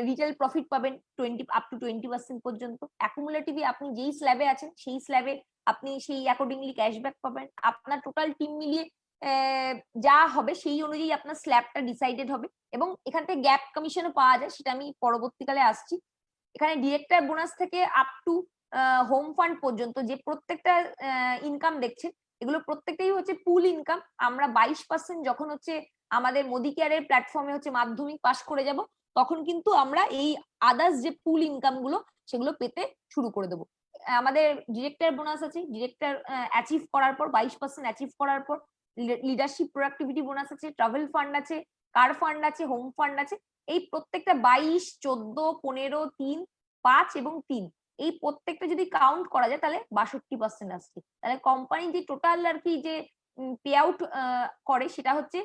রিটেল প্রফিট পাবেন 20% পর্যন্ত। অ্যাকুমুলেটিভলি আপনি যেই স্ল্যাবে আছেন সেই স্ল্যাবে আপনি সেই অ্যাকর্ডিংলি ক্যাশব্যাক পাবেন। আপনার টোটাল টিম মিলিয়ে যা হবে সেই অনুযায়ী আপনার স্ল্যাবটা ডিসাইডেড হবে। এবং এখান থেকে গ্যাপ কমিশনও পাওয়া যায়, সেটা আমি পরবর্তীকালে আসছি। এখানে ডিরেক্টর বোনাস থেকে আপ টু হোম ফান্ড পর্যন্ত যে প্রত্যেকটা ইনকাম দেখছেন, এগুলো প্রত্যেকটাই হচ্ছে পুল ইনকাম। আমরা 22% যখন হচ্ছে আমাদের মোদি কেয়ারের প্ল্যাটফর্মে হচ্ছে মাধ্যমিক পাস করে যাব, তখন কিন্তু আমরা এই আদার্স যে পুল ইনকাম গুলো সেগুলো পেতে শুরু করে দেবো। আমাদের ডিরেক্টর বোনাস আছে, ডিরেক্টর অ্যাচিভ করার পর 22% অ্যাচিভ করার পর লিডারশিপ প্রোডাক্টিভিটি বোনাস আছে, ট্রাভেল ফান্ড আছে, কার ফান্ড আছে, হোম ফান্ড আছে। এই প্রত্যেকটা 22, 14, 15, 3, 5 এবং 3 এই প্রত্যেকটা যদি কাউন্ট করা যায় তাহলে 62% আসছে। তাহলে কোম্পানি যে টোটাল আর কি যে পে আউট করে সেটা হচ্ছে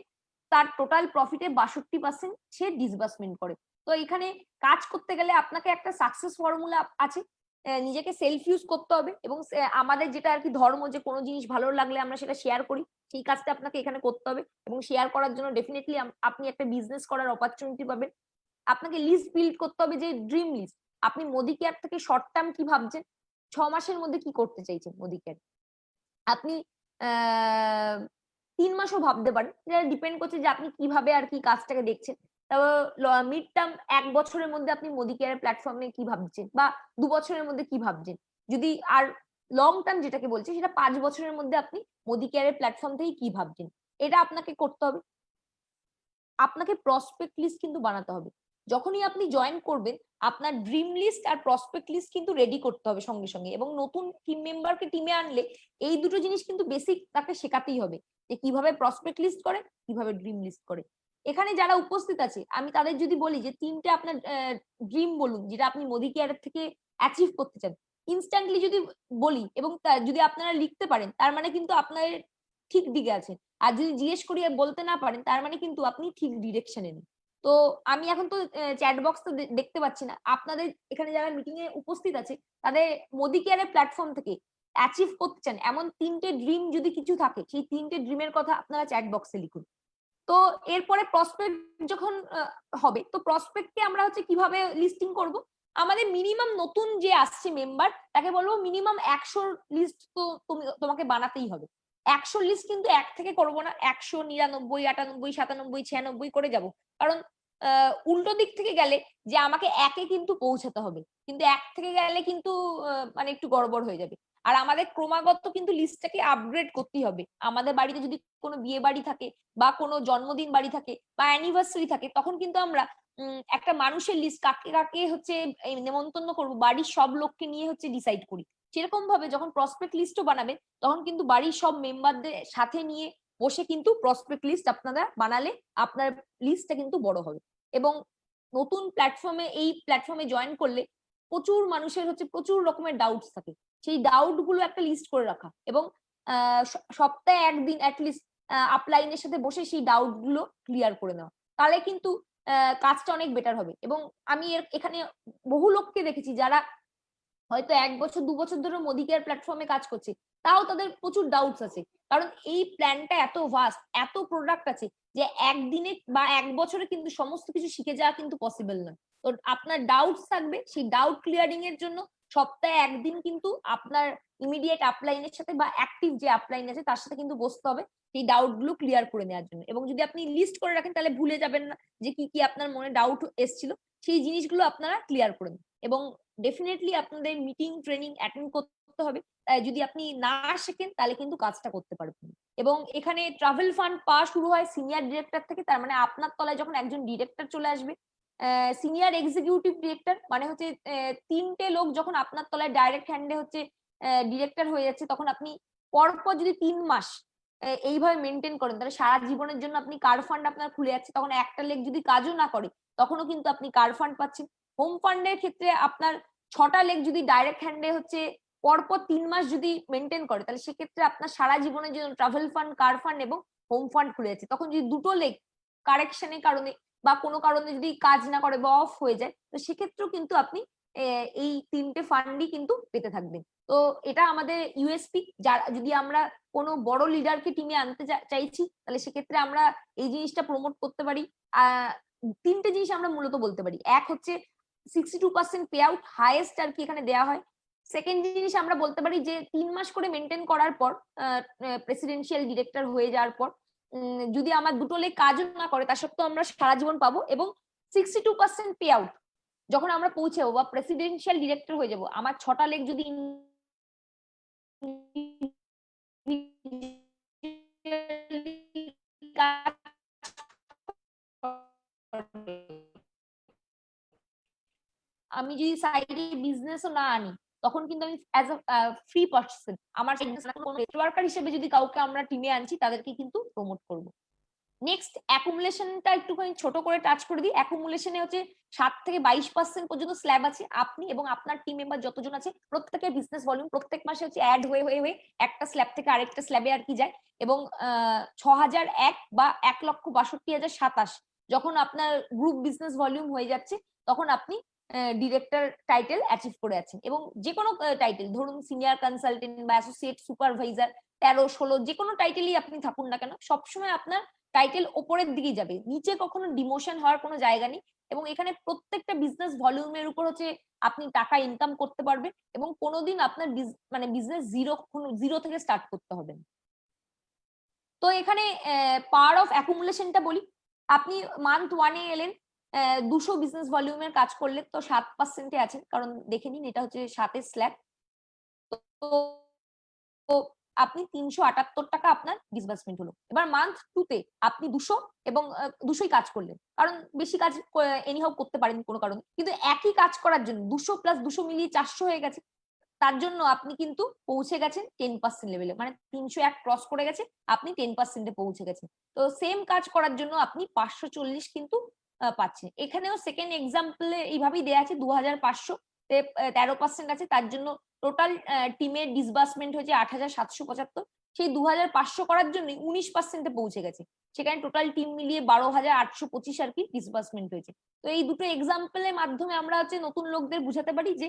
তার টোটাল প্রফিটে 62% সে ডিসবার্সমেন্ট করে। তো এখানে কাজ করতে গেলে আপনাকে একটা সাকসেস ফর্মুলা আছে, নিজেকে সেলফ ইউজ করতে হবে এবং আমাদের যেটা আর কি ধর্ম, যে কোনো জিনিস ভালো লাগলে আমরা সেটা শেয়ার করি, সেই কাজটা আপনাকে এখানে করতে হবে এবং শেয়ার করার জন্য ডেফিনেটলি আপনি একটা বিজনেস করার অপরচুনিটি পাবেন। আপনাকে লিস্ট বিল্ড করতে হবে, যে ড্রিম লিস্ট। আপনি মোদি কেয়ার থেকে শর্ট টার্ম কি ভাবছেন, 6 মাসের মধ্যে কি করতে চাইছেন মোদি কেয়ার। আপনি 3 মাসও ভাবতে পারেন, যেটা ডিপেন্ড করছে যে আপনি কিভাবে আর কি কাজটাকে দেখছেন। তারপর মিড টার্ম 1 বছরের মধ্যে আপনি মোদি কেয়ারের প্ল্যাটফর্মে কি ভাবছেন, বা 2 বছরের মধ্যে কি ভাবছেন। যদি আর লং টার্ম যেটাকে বলছে, সেটা 5 বছরের মধ্যে আপনি মোদি কেয়ারের প্ল্যাটফর্ম থেকে কি ভাবছেন, এটা আপনাকে করতে হবে। আপনাকে প্রসপেক্ট লিস্ট কিন্তু বানাতে হবে। যখনই আপনি জয়েন করবেন, আপনার ড্রিম লিস্ট আর প্রসপেক্ট লিস্ট কিন্তু রেডি করতে হবে সঙ্গে সঙ্গে। এবং নতুন টিম মেম্বারকে টিমে আনলে এই দুটো জিনিস কিন্তু বেসিক তাকে শেখাতেই হবে, যে কিভাবে প্রসপেক্ট লিস্ট করে, কিভাবে ড্রিম লিস্ট করে। এখানে যারা উপস্থিত আছে, আমি তাদের যদি বলি যে 3টে আপনার ড্রিম বলুন, যেটা আপনি মোদি কেয়ারের থেকে অ্যাচিভ করতে চান, ইনস্ট্যান্টলি যদি বলি এবং যদি আপনারা লিখতে পারেন, তার মানে কিন্তু আপনার ঠিক দিকে আছেন। আর যদি জিজ্ঞেস করি বলতে না পারেন, তার মানে কিন্তু আপনি ঠিক ডিরেকশনে নেই। তো আমি এখন তো চ্যাট বক্স তো দেখতে পাচ্ছি না, আপনাদের এখানে যারা মিটিং এ উপস্থিত আছে, তাদের মোদি কেয়ারের প্ল্যাটফর্ম থেকে অ্যাচিভ করতে চান এমন 3টে ড্রিম যদি কিছু থাকে, সেই 3টে ড্রিমের কথা আপনারা চ্যাট বক্সে লিখুন। তো এরপরে প্রসপেক্ট যখন হবে, তো প্রসপেক্টকে আমরা হচ্ছে কিভাবে লিস্টিং করব। আমাদের মিনিমাম নতুন যে আসছে মেম্বার, তাকে বলবো মিনিমাম 100 লিস্ট তো তোমাকে বানাতেই হবে। 100 লিস্ট কিন্তু 1 থেকে করবো না, 100, 99, 98, 97, 96 করে যাব। কারণ উল্টো দিক থেকে গেলে যে আমাকে 1-এ কিন্তু পৌঁছাতে হবে, কিন্তু 1 থেকে গেলে কিন্তু মানে একটু গড়বড় হয়ে যাবে। আর আমাদের ক্রমাগত কিন্তু লিস্টটাকে আপগ্রেড করতেই হবে। আমাদের বাড়িতে যদি কোনো বিয়ে বাড়ি থাকে, বা কোনো জন্মদিন বাড়ি থাকে, বা অ্যানিভার্সারি থাকে, তখন কিন্তু আমরা একটা মানুষের লিস্ট কাকে কাকে হচ্ছে নেমন্তন্ন করবো, বাড়ির সব লোককে নিয়ে হচ্ছে ডিসাইড করি। সেরকম ভাবে যখন প্রসপেক্ট লিস্টও বানাবেন, তখন কিন্তু বাড়ির সব মেম্বারদের সাথে নিয়ে বসে কিন্তু প্রসপেক্ট লিস্ট আপনারা বানালে আপনার লিস্টটা কিন্তু বড় হবে। এবং নতুন প্ল্যাটফর্মে, এই প্ল্যাটফর্মে জয়েন করলে প্রচুর মানুষের হচ্ছে প্রচুর রকমের ডাউটস থাকে, সেই ডাউট গুলো একটা লিস্ট করে রাখা, এবং সপ্তাহে একদিন অ্যাটলিস্ট আপলাইনের সাথে বসে সেই ডাউট গুলো ক্লিয়ার করে নেওয়া, তাহলে কিন্তু কাজটা অনেক বেটার হবে। এবং আমি এখানে বহু লোককে দেখেছি যারা হয়তো 1 বছর 2 বছর ধরে মোদি কেয়ার প্ল্যাটফর্মে কাজ করছে, তাও তাদের প্রচুর ডাউটস আছে। কারণ এই প্ল্যানটা এত ভাস্ট, এত প্রোডাক্ট আছে, যে একদিনে বা 1 বছরে কিন্তু সমস্ত কিছু শিখে যাওয়া কিন্তু পসিবল নয়। তো আপনার ডাউটস থাকবে, সেই ডাউট ক্লিয়ারিং এর জন্য সপ্তাহে একদিন কিন্তু আপনার ইমিডিয়েট আপলাইনের সাথে বা অ্যাক্টিভ যে আপলাইন আছে তার সাথে কিন্তু বসতে হবে, সেই ডাউট গুলো ক্লিয়ার করে নেওয়ার জন্য। এবং যদি আপনি লিস্ট করে রাখেন, তাহলে ভুলে যাবেন না যে কি কি আপনার মনে ডাউট এসেছিল, সেই জিনিসগুলো আপনারা ক্লিয়ার করে নিন। এবং ডেফিনেটলি আপনাদের মিটিং ট্রেনিং অ্যাটেন্ড করতে হবে। যদি আপনি না শেখেন, তাহলে কিন্তু কাজটা করতে পারবেন। এবং এখানে ট্রাভেল ফান্ড পাওয়া শুরু হয় সিনিয়র ডিরেক্টর থেকে। তার মানে আপনার তলায় যখন একজন ডিরেক্টর চলে আসবে, সিনিয়র এক্সিকিউটিভ ডিরেক্টর মানে হচ্ছে 3টে লোক যখন আপনার তলায় ডাইরেক্ট হ্যান্ডে হচ্ছে ডিরেক্টর হয়ে যাচ্ছে, তখন আপনি পরপর যদি 3 মাস এইভাবে মেনটেন করেন, তাহলে সারা জীবনের জন্য আপনি কার ফান্ড আপনার খুলে যাচ্ছে। তখন একটা লেগ যদি কাজও না করে, তখনও কিন্তু আপনি কার ফান্ড পাচ্ছেন। হোম ফান্ডের ক্ষেত্রে আপনার 6টা লেগ যদি ডাইরেক্ট হ্যান্ডে হচ্ছে পরপর 3 মাস যদি মেনটেন করে, তাহলে সেক্ষেত্রে আপনার সারা জীবনের জন্য ট্রাভেল ফান্ড, কার ফান্ড এবং হোম ফান্ড খুলে যাচ্ছে। তখন যদি 2টো লেগ কারেকশনের কারণে বা কোনো কারণে যদি কাজ না করে বা অফ হয়ে যায়, তো সেক্ষেত্রেও কিন্তু আপনি এই 3টে ফান্ডই কিন্তু পেতে থাকবেন। তো এটা আমাদের ইউএসপি। যারা যদি আমরা কোনো বড় লিডারকে টিমে আনতে চাইছি, তাহলে সেক্ষেত্রে আমরা এই জিনিসটা প্রমোট করতে পারি। 3টে জিনিস আমরা মূলত বলতে পারি। এক হচ্ছে 62% পে আউট, হাইয়েস্ট আর কি এখানে দেওয়া হয়। সেকেন্ড জিনিস আমরা বলতে পারি যে 3 মাস করে মেনটেন করার পর, প্রেসিডেন্সিয়াল ডিরেক্টর হয়ে যাওয়ার পর, যদি আমার 2টো লেগ কাজও না করে, তা সত্ত্বেও আমরা সারা জীবন পাবো। এবং 62% পে আউট যখন আমরা পৌঁছে যাবো বা প্রেসিডেন্সিয়াল ডিরেক্টর হয়ে যাব, আমার 6টা লেগ যদি আমি যদি সাইডে বিজনেসও না আনি, তখন কিন্তু আমি অ্যাজ আ ফ্রি পারসন আমার কোনো নেটওয়ার্কার হিসেবে যদি কাউকে আমরা টিমে আনছি, তাদেরকে কিন্তু প্রমোট করব। নেক্সট অ্যাকুমুলেশনটা একটুখানি ছোট করে টাচ করে দিই। অ্যাকুমুলেশনে হচ্ছে 7 থেকে 22% পর্যন্ত স্ল্যাব আছে। আপনি এবং আপনার টিম মেম্বার যতজন আছে, প্রত্যেকের বিজনেস ভলিউম প্রত্যেক মাসে হচ্ছে অ্যাড হয়ে হয়ে হয়ে একটা স্ল্যাব থেকে আরেকটা স্ল্যাবে আর কি যায়। এবং 6001 বা 1,62,027 যখন আপনার গ্রুপ বিজনেস ভলিউম হয়ে যাচ্ছে তখন আপনি ডিরেক্টর টাইটেল অ্যাচিভ করে আছেন। এবং যে কোনো টাইটেল, ধরুন সিনিয়র কনসালটেন্ট বা অ্যাসোসিয়েট সুপারভাইজার 13-16 যে কোনো টাইটেলই আপনি থাকুন না কেন, সবসময় আপনার টাইটেল ওপরের দিকে যাবে, নিচে কখনো ডিমোশন হওয়ার কোনো জায়গা নেই। এবং এখানে প্রত্যেকটা বিজনেস ভলিউমের উপর হচ্ছে আপনি টাকা ইনকাম করতে পারবেন এবং কোনোদিন আপনার মানে বিজনেস জিরো থেকে স্টার্ট করতে হবে না। তো এখানে পাওয়ার অফ অ্যাকুমুলেশনটা বলি। আপনি মান্থ 1-এ এলেন, 200 বিজনেস ভলিউমের কাজ করলে তো 7%-এ আছেন, কারণ দেখে নিন এটা হচ্ছে 7-এর স্ল্যাব। তো আপনি 378 টাকা আপনার ডিসবার্সমেন্ট হলো। এবার মান্থ 2-তে আপনি 200 এবং 200ই কাজ করলেন, কারণ বেশি কাজ এনিহাউ করতে পারেন কোনো কারণে, কিন্তু একই কাজ করার জন্য 200 প্লাস 200 মিলিয়ে 400 হয়ে গেছে। তার জন্য আপনি কিন্তু পৌঁছে গেছেন 10% লেভেলে, মানে 301 ক্রস করে গেছে, আপনি 10%-এ পৌঁছে গেছেন। তো সেম কাজ করার জন্য আপনি 540 কিন্তু পাচ্ছেন। এখানেও সেকেন্ড এক্সাম্পলে এইভাবেই দেয়া আছে, 2500 তে 13% আছে, তার জন্য টোটাল টিমের ডিসবার্সমেন্ট হয়েছে 8775। সেই 2500 করার জন্য 19%-এ পৌঁছে গেছে, সেখানে টোটাল টিম মিলিয়ে 12825 আর কি ডিসবার্সমেন্ট হয়েছে। তো এই দুটো এক্সাম্পলের মাধ্যমে আমরা হচ্ছে নতুন লোকদের বুঝাতে পারি যে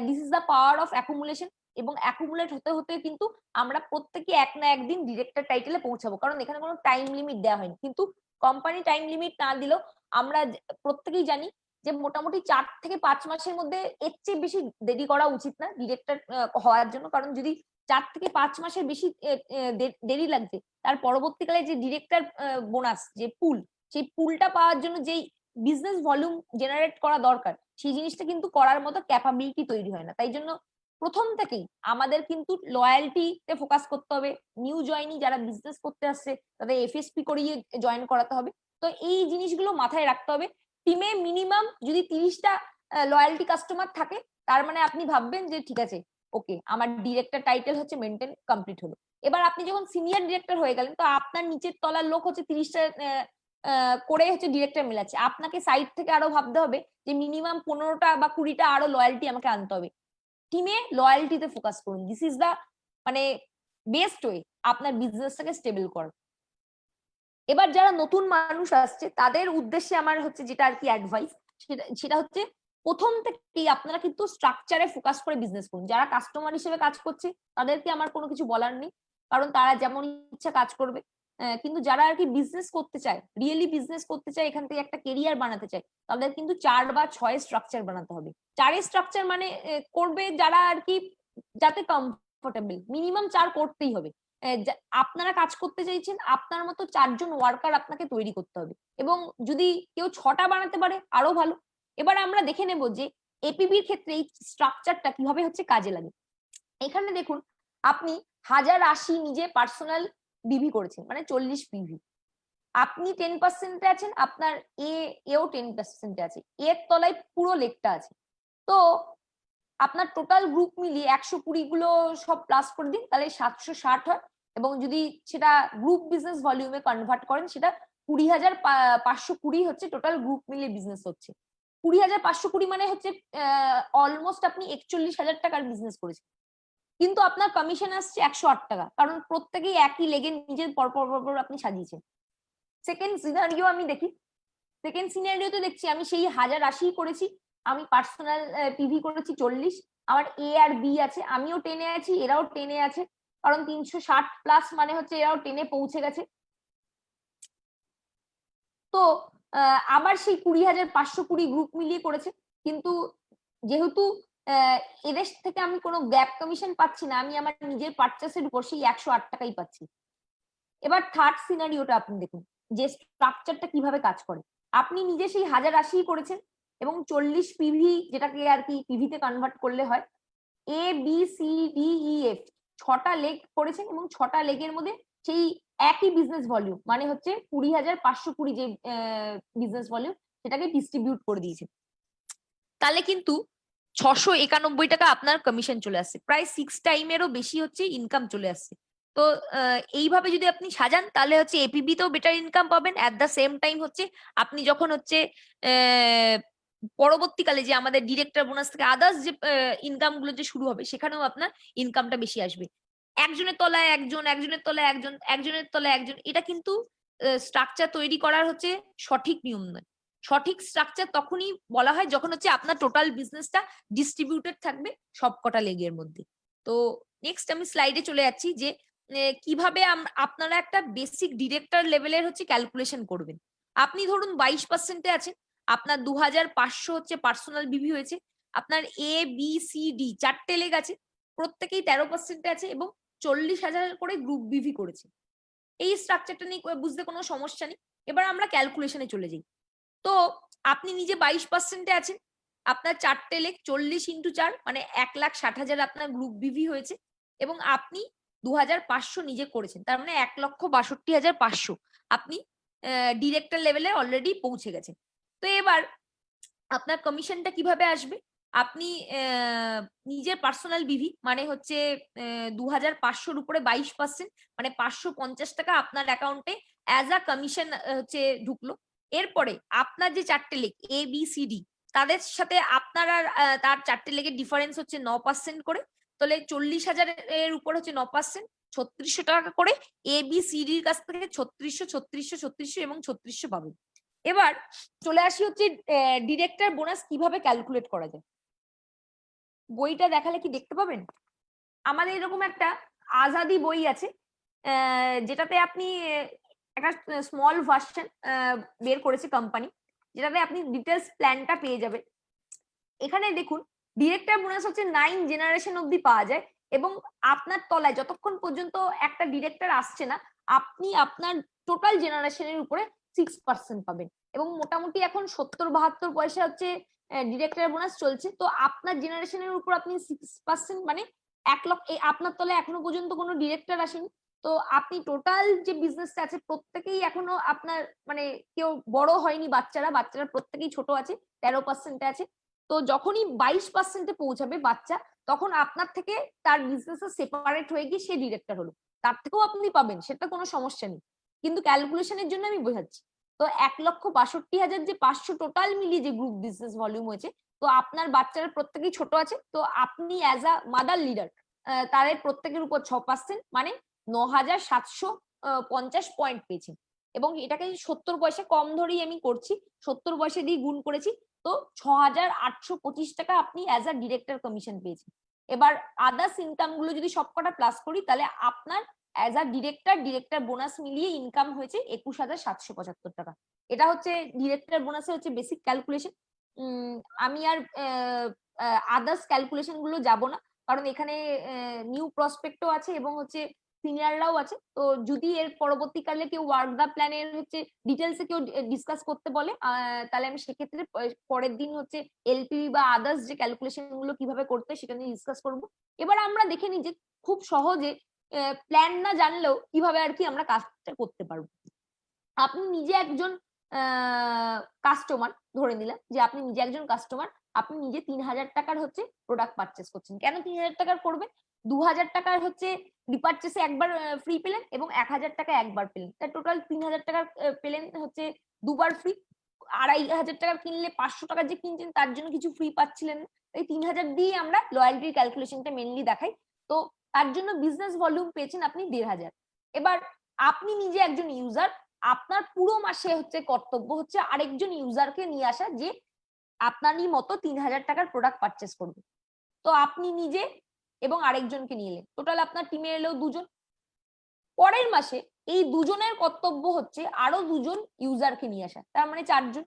this is the power of accumulation. এবং অ্যাকুমুলেট হতে হতে কিন্তু আমরা প্রত্যেকে এক না একদিন ডিরেক্টর টাইটেলে পৌঁছাবো, কারণ এখানে কোনো টাইম লিমিট দেওয়া হয়নি। কিন্তু কোম্পানি টাইম লিমিট না দিলেও আমরা প্রত্যেকেই জানি যে মোটামুটি 4 থেকে 5 মাসের মধ্যে, এর চেয়ে বেশি দেরি করা উচিত না ডিরেক্টর হওয়ার জন্য। কারণ যদি 4 থেকে 5 মাসের বেশি দেরি লাগছে, তার পরবর্তীকালে যে ডিরেক্টর বোনাস যে পুল, সেই পুলটা পাওয়ার জন্য যেই বিজনেস ভলিউম জেনারেট করা দরকার, সেই জিনিসটা কিন্তু করার মতো ক্যাপাবিলিটি তৈরি হয় না। তাই জন্য প্রথম থেকেই আমাদের কিন্তু লয়ালটিতে ফোকাস করতে হবে। নিউ জয়েনি যারা বিজনেস করতে আসছে তাদের এফএসপি করিয়ে জয়েন করাতে হবে। তো এই জিনিসগুলো মাথায় রাখতে হবে। টিমে মিনিমাম যদি 30টা লয়ালটি কাস্টমার থাকে, তার মানে আপনি ভাববেন যে ঠিক আছে, ওকে, আমার ডিরেক্টর টাইটেল হচ্ছে মেনটেন কমপ্লিট হলো। এবার আপনি যখন সিনিয়র ডিরেক্টর হয়ে গেলেন, তো আপনার নিচের তলার লোক হচ্ছে 30টা করে হচ্ছে ডিরেক্টর মেলাচ্ছে, আপনাকে সাইড থেকে আরো ভাবতে হবে যে মিনিমাম 15টা বা 20টা আরো লয়ালটি আমাকে আনতে হবে। টিমে লয়ালটিতে ফোকাস করুন। দিস ইজ দা মানে বেস্ট ওয়ে আপনার বিজনেসটাকে স্টেবল করার। এবার যারা নতুন মানুষ আসছে তাদের উদ্দেশ্যে আমার হচ্ছে যেটা আর কি অ্যাডভাইস, সেটা হচ্ছে প্রথম থেকেই আপনারা কিন্তু স্ট্রাকচারে ফোকাস করে বিজনেস করুন। যারা কাস্টমার হিসেবে কাজ করছে তাদেরকে আমার কোনো কিছু বলার নেই, কারণ তারা যেমন ইচ্ছা কাজ করবে। কিন্তু যারা আর কি বিজনেস করতে চায়, রিয়েলি বিজনেস করতে চায়, এখান থেকে একটা কেরিয়ার বানাতে চায়, তাদের কিন্তু 4 বা 6 স্ট্রাকচার বানাতে হবে। 4 স্ট্রাকচার মানে করবে যারা আর কি যাতে কমফোর্টেবল, মিনিমাম 4 করতেই হবে। আপনারা কাজ করতে চাইছেন, আপনার মতো 4 জন ওয়ার্কার আপনাকে তৈরি করতে হবে। এবং যদি কেউ 6টা বানাতে পারে আরো ভালো। এবার আমরা দেখে নেব যে এপিবির ক্ষেত্রে এই স্ট্রাকচারটা কিভাবে হচ্ছে কাজে লাগে। এখানে দেখুন, আপনি 1080 নিজে পার্সোনাল বিভি করেছেন, মানে 40 পিভি। আপনি 10%-এ আছেন, আপনার এও 10%-এ আছে, এর তলায় পুরো লেগটা আছে। তো আপনার টোটাল গ্রুপ মিলিয়ে 120 গুলো সব প্লাস করে দিন, তাহলে 760 হয়। এবং যদি সেটা গ্রুপ বিজনেস ভলিউমে কনভার্ট করেন, সেটা 20,520 হচ্ছে টোটাল গ্রুপ মিলিয়ে বিজনেস হচ্ছে। 20,520 মানে হচ্ছে অলমোস্ট আপনি 41,000 টাকার বিজনেস করেছেন, কিন্তু আপনার কমিশন আসছে 108 টাকা, কারণ প্রত্যেকেই একই লেগে নিজের পরপর আপনি সাজিয়েছেন। সেকেন্ড সিনারিও আমি দেখি, সেকেন্ড সিনারিওতে দেখছি আমি সেই 1080 করেছি, আমি পার্সোনাল পিভি করেছি 40, আমার এ আর বি আছে, আমিও 10-এ আছি, এরাও 10-এ আছে, কারণ 360 প্লাস মানে হচ্ছে এরাও 10-এ পৌঁছে গেছে। তো আবার সেই 20,520 গ্রুপ মিলিয়ে করেছে, কিন্তু যেহেতু এদের থেকে আমি কোনো গ্যাপ কমিশন পাচ্ছি না, আমি আমার নিজের পারচেসের উপর সেই 108 টাকাই পাচ্ছি। এবার থার্ড সিনারিওটা আপনি দেখুন যে স্ট্রাকচারটা কিভাবে কাজ করে। আপনি নিজে সেই 1080 করেছেন এবং 40 পিভি, যেটাকে আর কি পিভিতে কনভার্ট করলে হয়, A B C D E F 6টা লেগ করেছেন এবং 6টা লেগের মধ্যে সেই একই বিজনেস ভলিউম, মানে হচ্ছে 20,520 যে বিজনেস ভলিউম, সেটাকে ডিস্ট্রিবিউট করে দিয়েছে। তাহলে কিন্তু 691 টাকা আপনার কমিশন চলে আসছে, প্রায় 6 টাইমেরও বেশি হচ্ছে ইনকাম চলে আসছে। তো এইভাবে যদি আপনি সাজান, তাহলে হচ্ছে এপিবি তেও বেটার ইনকাম পাবেন, অ্যাট দ্য সেম টাইম হচ্ছে আপনি যখন হচ্ছে পরবর্তীকালে যে আমাদের ডিরেক্টর বোনাস থেকে আদার্স যে ইনকাম গুলো যে শুরু হবে, সেখানেও আপনার ইনকামটা বেশি আসবে। একজনের তলায় একজন, একজনের তলায় একজন, একজনের তলায় একজন, এটা কিন্তু স্ট্রাকচার তৈরি করার হচ্ছে সঠিক নিয়ম নয়। সঠিক স্ট্রাকচার তখনই বলা হয় যখন হচ্ছে আপনার টোটাল বিজনেসটা ডিস্ট্রিবিউটেড থাকবে সবকটা লেগের মধ্যে। তো নেক্সট আমি স্লাইডে চলে যাচ্ছি যে কিভাবে আপনারা একটা বেসিক ডিরেক্টর লেভেলের হচ্ছে ক্যালকুলেশন করবেন। আপনি ধরুন 22% আছেন, আপনার 2500 হচ্ছে পার্সোনাল বিভি হয়েছে, আপনার এ বি সি ডি 4টে লেগ আছে, প্রত্যেকেই 13% আছে এবং 40,000 করে গ্রুপ বিভি করেছে। এই স্ট্রাকচারটা নিয়ে বুঝতে কোনো সমস্যা নেই। এবার আমরা ক্যালকুলেশনে চলে যাই। তো আপনি নিজে 22% আছেন, আপনার 4টে লেগ 40 ইন্টু 4 মানে 1,60,000 আপনার গ্রুপ বিভি হয়েছে এবং আপনি 2,500 নিজে করেছেন, তার মানে 1,62,500 আপনি ডিরেক্টর লেভেলে অলরেডি পৌঁছে গেছেন। তো এবার আপনার কমিশনটা কিভাবে আসবে? আপনি নিজের পার্সোনাল বিভি মানে হচ্ছে 2,500 উপরে 22% মানে 550 টাকা আপনার অ্যাকাউন্টে অ্যাজ আ কমিশন হচ্ছে ঢুকলো। এরপরে আপনার যে 4টে লেগ এ বি সি ডি তাদের সাথে আপনার আর তার 4টে লেগের ডিফারেন্স হচ্ছে 9% করে। তাহলে 40,000 এর উপর হচ্ছে 9% 3600 টাকা করে এ বি সি ডির কাছ থেকে 3600 3600 3600 এবং 3600 পাবেন। এবার চলে আসি হচ্ছে ডিরেক্টর বোনাস কিভাবে ক্যালকুলেট করা যায়। বইটা দেখালে কি দেখতে পাবেন? আমাদের এরকম একটা আজাদি বই আছে, যেটাতে আপনি একটা স্মল ভার্সন বের করেছে কোম্পানি, যেটাতে আপনি ডিটেলস প্ল্যানটা পেয়ে যাবেন। এখানে দেখুন ডিরেক্টর বোনাস হচ্ছে 9 জেনারেশন অব্দি পাওয়া যায় এবং আপনার তলায় যতক্ষণ পর্যন্ত একটা ডিরেক্টর আসছে না আপনি আপনার টোটাল জেনারেশনের উপরে 6% পাবেন এবং মোটামুটি এখন 70-72 পয়সা হচ্ছে ডিরেক্টর বোনাস চলছে। তো আপনার জেনারেশনের উপর আপনি 6% মানে 1 লক্ষ, আপনার তলায় এখনো পর্যন্ত কোনো ডিরেক্টর আসেনি। তো আপনি টোটাল যে বিজনেসটা আছে প্রত্যেকেই এখনো আপনার মানে কেউ বড় হয়নি, বাচ্চারা প্রত্যেকেই ছোট আছে, 13% আছে। তো যখনই 22% পৌঁছাবে বাচ্চা তখন আপনার থেকে তার বিজনেস সেপারেট হয়ে গিয়ে সে ডিরেক্টর হলো, তার থেকেও আপনি পাবেন, সেটা কোনো সমস্যা নেই, কিন্তু ক্যালকুলেশনের জন্য আমি বোঝাচ্ছি। তো 1,62,500 টোটাল মিলিয়ে যে গ্রুপ বিজনেস ভলিউম হয়েছে, তো আপনার বাচ্চারা প্রত্যেকেই ছোট আছে, তো আপনি অ্যাজ আ মাদার লিডার তাদের প্রত্যেকের উপর 6% মানে 9,750 পয়েন্ট পেয়েছেন এবং এটাকে 70 পয়সা কম ধরেই আমি করছি, 70 পয়সা দিয়ে গুণ করেছি, তো 6,825 টাকা আপনি অ্যাজ আ ডিরেক্টর কমিশন পেয়েছেন। এবার আদার্স ইনকাম গুলো যদি সবকটা প্লাস করি তাহলে আপনার অ্যাজ আ ডিরেক্টর বোনাস মিলিয়ে ইনকাম হয়েছে 21,775 টাকা। এটা হচ্ছে ডিরেক্টর বোনাসের হচ্ছে বেসিক ক্যালকুলেশন। আমি আর আদার্স ক্যালকুলেশন গুলো যাব না, কারণ এখানে নিউ প্রসপেক্টও আছে এবং হচ্ছে সিনিয়ররাও আছে। তো যদি এর পরবর্তীকালে কেউ ওয়ার্ক দা প্ল্যানের হচ্ছে ডিটেলসে কেউ ডিসকাস করতে বলে তাহলে আমি সেক্ষেত্রে পরের দিন হচ্ছে এলপিভি বা আদার্স যে ক্যালকুলেশন গুলো কিভাবে করতে সেটা নিয়ে ডিসকাস করব। এবার আমরা দেখে নিই যে খুব সহজে প্ল্যান না জানলেও কিভাবে আর কি আমরা কাজটা করতে পারবো। আপনি নিজে একজন কাস্টমার, ধরে নিলাম যে আপনি নিজে একজন কাস্টমার, আপনি নিজে 3,000 টাকার হচ্ছে প্রোডাক্ট পারচেস করছেন। কেন 3,000 টাকার করবেন? 2,000 টাকার হচ্ছে রিপারচেসে একবার ফ্রি পেলেন এবং 1,000 টাকা একবার পেলেন, তাই টোটাল 3,000 টাকার পেলেন হচ্ছে দুবার ফ্রি। 2,500 টাকার কিনলে 500 টাকার যে কিনছেন তার জন্য কিছু ফ্রি পাচ্ছিলেন। এই 3,000 দিয়ে আমরা লয়ালটির ক্যালকুলেশনটা মেনলি দেখাই। তো তার জন্য বিজনেস ভলিউম পেয়েছেন আপনি 1,500। এবার আপনি নিজে একজন ইউজার, আপনার পুরো মাসে হচ্ছে কর্তব্য হচ্ছে আরেকজন ইউজারকে নিয়ে আসা যে আপনারই মতো 3,000 টাকার প্রোডাক্ট পারচেস করবে। তো আপনি নিজে এবং আরেকজনকে নিয়ে এলেন, টোটাল আপনার টিমে এলো 2 জন। পরের মাসে এই 2জনের কর্তব্য হচ্ছে আরো 2জন ইউজারকে নিয়ে আসা, তার মানে 4জন।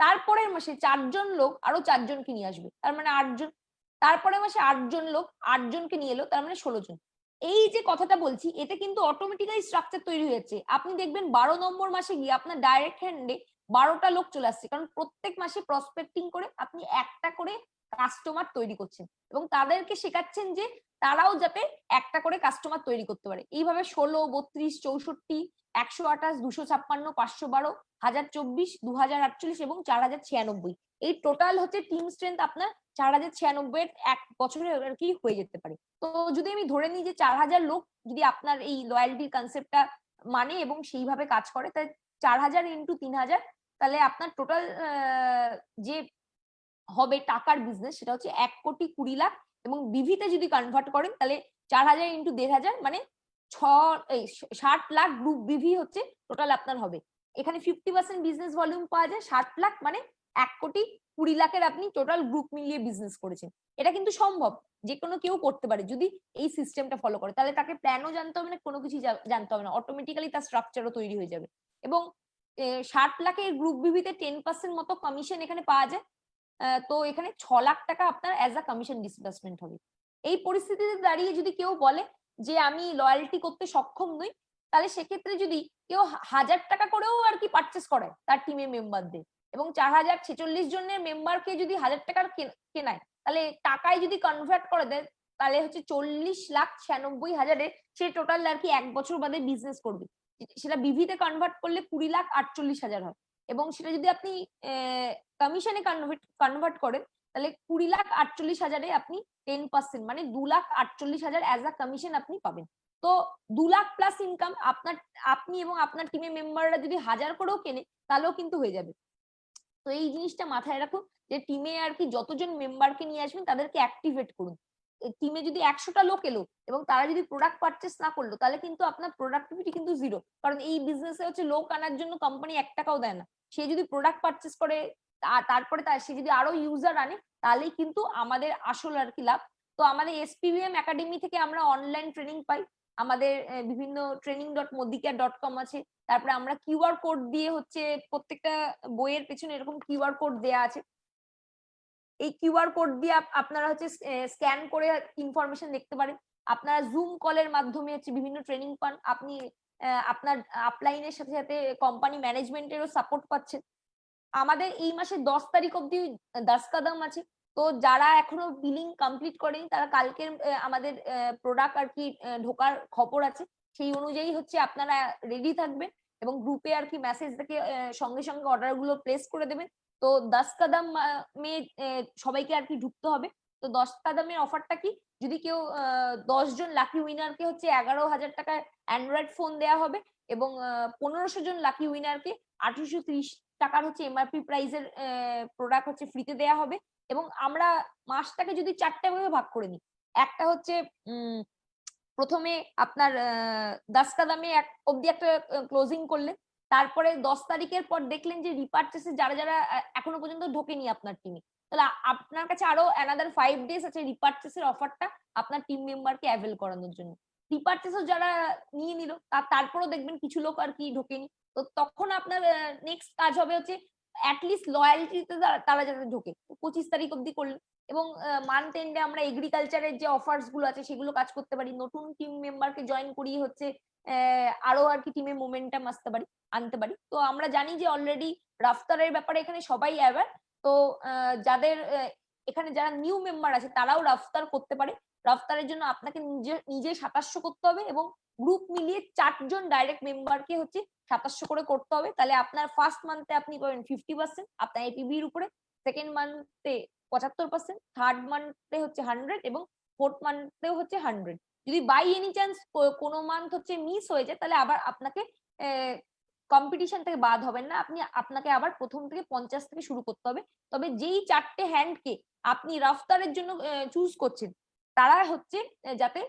তারপরের মাসে 4জন লোক আরো 4জনকে নিয়ে আসবে, তার মানে 8জন। তারপরের মাসে 8জন লোক 8জনকে নিয়ে এলো, তার মানে 16জন। এই যে কথাটা বলছি এতে কিন্তু অটোমেটিক্যালি স্ট্রাকচার তৈরি হয়েছে। আপনি দেখবেন 12 নম্বর মাসে গিয়ে আপনার ডাইরেক্ট হ্যান্ডে 12টা লোক চলে আসছে, কারণ প্রত্যেক মাসে প্রসপেক্টিং করে আপনি একটা করে কাস্টমার তৈরি করছেন এবং তাদেরকে শেখাচ্ছেন যে তারাও যাতে একটা করে কাস্টমার তৈরি করতে পারে। এইভাবে 16, 32, 64, 128, 256, 512, 1024, 2048 এবং 4096, এই টোটাল হচ্ছে টিম স্ট্রেংথ আপনার 4096 এর এক বছরে আর কি হয়ে যেতে পারে। তো যদি আমি ধরে নিই যে 4,000 লোক যদি আপনার এই লয়ালটির কনসেপ্টটা মানে এবং সেইভাবে কাজ করে, তাই 4,000 ইন্টু 3,000, তাহলে আপনার টোটাল যে হবে টাকার বিজনেস সেটা হচ্ছে 1,20,00,000 এবং বিভিতে যদি কনভার্ট করেন তাহলে 4,000 ইন্টু 1,500 মানে 60 লাখ গ্রুপ বিভি হচ্ছে টোটাল আপনার হবে। এখানে 50% বিজনেস ভলিউম পাওয়া যায়, 60 লাখ মানে 1,20,00,000 আপনি টোটাল গ্রুপ মিলিয়ে বিজনেস করেছেন। এটা কিন্তু সম্ভব, যে কোনো কেউ করতে পারে যদি এই সিস্টেমটা ফলো করে। তাহলে তাকে প্ল্যানও জানতে হবে না, কোনো কিছু জানতে হবে না, অটোমেটিক্যালি তার স্ট্রাকচারও তৈরি হয়ে যাবে। এবং 60 লাখের গ্রুপ বিভিতে 10% মতো কমিশন এখানে পাওয়া যায়। তো এখানে 6 লাখ টাকা আপনার অ্যাজ আ কমিশন ডিসবার্সমেন্ট হবে। এই পরিস্থিতিতে দাঁড়িয়ে যদি কেউ বলে যে আমি লয়্যালটি করতে সক্ষম নই, তাহলে সেক্ষেত্রে যদি কেউ 1000 টাকা করেও আর কি পারচেস করে তার টিমের মেম্বারদের, এবং 4046 জনের মেম্বারকে যদি 1000 টাকার কেনায়, তাহলে টাকায় যদি কনভার্ট করে দেয়, তাহলে হচ্ছে 40,96,000 সে টোটাল আর কি 1 বছর বাদে বিজনেস করবে। সেটা বিভিতে কনভার্ট করলে 20,48,000 হয়। এবং সেটা যদি আপনি কমিশনে কনভার্ট করেন, তাহলে 20,48,000 আপনি 10% মানে 2,48,000 অ্যাজ আ কমিশন আপনি পাবেন। তো 2 লাখ প্লাস ইনকাম আপনি এবং আপনার টিমের মেম্বাররা যদি 1000 করেও কেনে, তাহলেও কিন্তু হয়ে যাবে। তো এই জিনিসটা মাথায় রাখুন যে টিমে আর কি যতজন মেম্বারকে নিয়ে আসবেন তাদেরকে অ্যাক্টিভেট করুন। টিমে যদি 100টা লোক এলো এবং তারা যদি প্রোডাক্ট পারচেস না করলো, তাহলে কিন্তু আপনার প্রোডাক্টিভিটি কিন্তু জিরো। কারণ এই বিজনেসে হচ্ছে লোক আনার জন্য কোম্পানি 1 টাকাও দেয় না। সে যদি প্রোডাক্ট পারচেস করে তারপরে সে যদি আরো ইউজার আনে, তাহলেই কিন্তু আমাদের আসল আর কি লাভ। তো আমাদের SPVM একাডেমি থেকে আমরা অনলাইন ট্রেনিং পাই। আমাদের বিভিন্ন training.modicare.com আছে। তারপরে আমরা কিউআর কোড দিয়ে হচ্ছে প্রত্যেকটা বইয়ের পেছনে এরকম কিউআর কোড দেয়া আছে। এই কিউআর কোড দিয়ে আপনারা হচ্ছে স্ক্যান করে ইনফরমেশন দেখতে পারেন। আপনারা জুম কলের মাধ্যমে হচ্ছে বিভিন্ন ট্রেনিং পান। আপনি আপনার আপলাইনের সাথে সাথে কোম্পানি ম্যানেজমেন্টেরও সাপোর্ট পাচ্ছেন। আমাদের এই মাসের 10 তারিখ অব্দি দাসকাদাম আছে। তো যারা এখনো বিলিং কমপ্লিট করেনি, তারা কালকের আমাদের প্রোডাক্ট আর কি ঢোকার খবর আছে, সেই অনুযায়ী হচ্ছে আপনারা রেডি থাকবেন এবং গ্রুপে আর কি মেসেজ দেখে সঙ্গে সঙ্গে অর্ডার গুলো প্লেস করে দেবেন। তো 10 কাদাম মে সবাইকে আর কি ঢুকতে হবে। তো 10 কাদামের অফারটা কি, যদি কেউ 10 জন লাকি উইনারকে হচ্ছে 11,000 টাকার অ্যান্ড্রয়েড ফোন দেওয়া হবে, এবং 1500 জন লাকি উইনারকে 1830 টাকার হচ্ছে এমআরপি প্রাইসের প্রোডাক্ট হচ্ছে ফ্রিতে দেয়া হবে। এবং আমরা মাসটাকে যদি 4টে ভাগে ভাগ করে নিই, একটা হচ্ছে প্রথমে আপনার 10 কাদামে অব্দি একটা ক্লোজিং করলেন, তারপরে 10 তারিখের পর দেখলেন যে রিপারচেসে যারা যারা এখনো পর্যন্ত ঢোকেনি আপনার টিমে, তাহলে আপনার কাছে আরো অ্যানাদার 5 ডেজ আছে রিপারচেসের অফারটা আপনার টিম মেম্বারকে অ্যাভেল করানোর জন্য। রিপারচেসও যারা নিয়ে নিল, তারপরও দেখবেন কিছু লোক আর কি ঢোকেনি, তো তখন আপনার নেক্সট কাজ হবে হচ্ছে অ্যাটলিস্ট লয়ালটিতে তারা যাতে ঢোকে। 25 তারিখ অব্দি করলেন। এবং মান্থ এন্ডে আমরা এগ্রিকালচারের যে অফার্স গুলো আছে সেগুলো কাজ করতে পারি, নতুন টিম মেম্বারকে জয়েন করিয়ে হচ্ছে আরো আর কি টিমে মোমেন্টাম আনতে পারি। তো আমরা জানি যে অলরেডি রাফতারের ব্যাপারে এখানে সবাই অ্যাওয়্যার। তো যাদের এখানে যারা নিউ মেম্বার আছে তারাও রাফতার করতে পারে। রাফতারের জন্য আপনাকে নিজে 2700 করতে হবে, এবং গ্রুপ মিলিয়ে 4 জন ডাইরেক্ট মেম্বারকে হচ্ছে 2700 করে করতে হবে। তাহলে আপনার ফার্স্ট মান্থে আপনি পাবেন 50% আপনার এপিবির উপরে, সেকেন্ড মান্থে 75%, থার্ড মান্থে হচ্ছে 100, এবং ফোর্থ মান্থেও হচ্ছে 100। যদি বাই এনি চান্স কোনো মান্থ হচ্ছে মিস হয়ে যায়, তাহলে আবার আপনাকে কম্পিটিশন থেকে বাদ হবেন না, আপনাকে আবার প্রথম থেকে 50 থেকে শুরু করতে হবে। তবে যেই 4টে হ্যান্ডকে আপনি রাফতারের জন্য চুজ করছেন, তারা হচ্ছে যাতে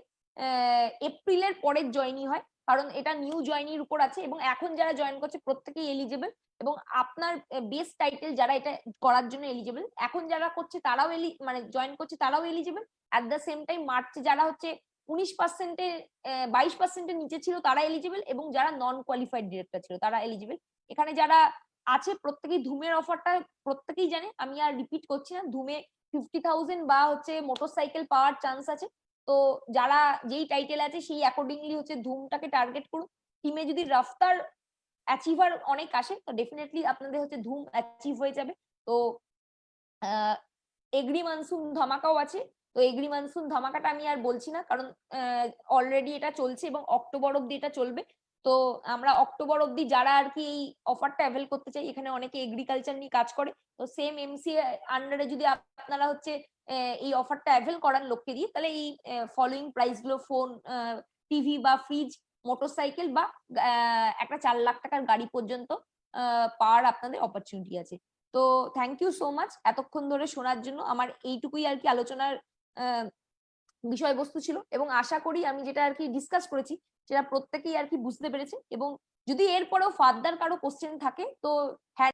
এপ্রিলের পরের জয়েনি হয়, কারণ এটা নিউ জয়েনির উপর আছে, এবং এখন যারা জয়েন করছে প্রত্যেকেই এলিজেবল। এবং আপনার বেস্ট টাইটেল যারা এটা করার জন্য এলিজেবল, এখন যারা করছে তারাও মানে জয়েন করছে তারাও eligible. At the same time মার্চে যারা হচ্ছে 19%-এ 22%-এর নিচে ছিল তারা এলিজেবল, এবং যারা নন কোয়ালিফাইড ডিরেক্টর ছিল তারা এলিজেবল। এখানে যারা আছে প্রত্যেকেই ধুমের অফারটা প্রত্যেকেই জানে, আমি আর রিপিট করছি না। ধুমে 50,000 বা হচ্ছে মোটরসাইকেল পাওয়ার চান্স আছে। তো যারা যেই টাইটেল আছে সেই অ্যাকর্ডিংলি হচ্ছে ধুমটাকে টার্গেট করুন। টিমে যদি রাফতার অ্যাচিভার অনেক আসে, তো ডেফিনেটলি আপনাদের হচ্ছে ধুম অ্যাচিভ হয়ে যাবে। তো এগ্রি মানসুন ধামাকাও আছে। তো এগ্রি মানসুন ধামাকাটা আমি আর বলছি না, কারণ অলরেডি এটা চলছে এবং অক্টোবর অব্দি এটা চলবে। তো আমরা অক্টোবর অব্দি যারা আর কি এই অফারটা অ্যাভেল করতে চাই, এখানে অনেকে এগ্রিকালচার নিয়ে কাজ করে, তো সেম এমসি আন্ডারে যদি আপনারা হচ্ছে এই অফারটা অ্যাভেল করান লোককে দিয়ে, তাহলে এই ফলোইং প্রাইস গুলো ফোন, টিভি বা ফ্রিজ, মোটরসাইকেল বা একটা 4 লাখ টাকার গাড়ি পর্যন্ত পাওয়ার আপনাদের অপরচুনিটি আছে। তো থ্যাংক ইউ সো মাচ এতক্ষণ ধরে শোনার জন্য। আমার এইটুকুই আর কি আলোচনার বিষয়বস্তু ছিল এবং আশা করি আমি যেটা আর কি ডিসকাস করেছি সেটা প্রত্যেকেই আর কি বুঝতে পেরেছে। এবং যদি এরপরেও ফার্দার কারো কোশ্চেন থাকে তো হ্যাঁ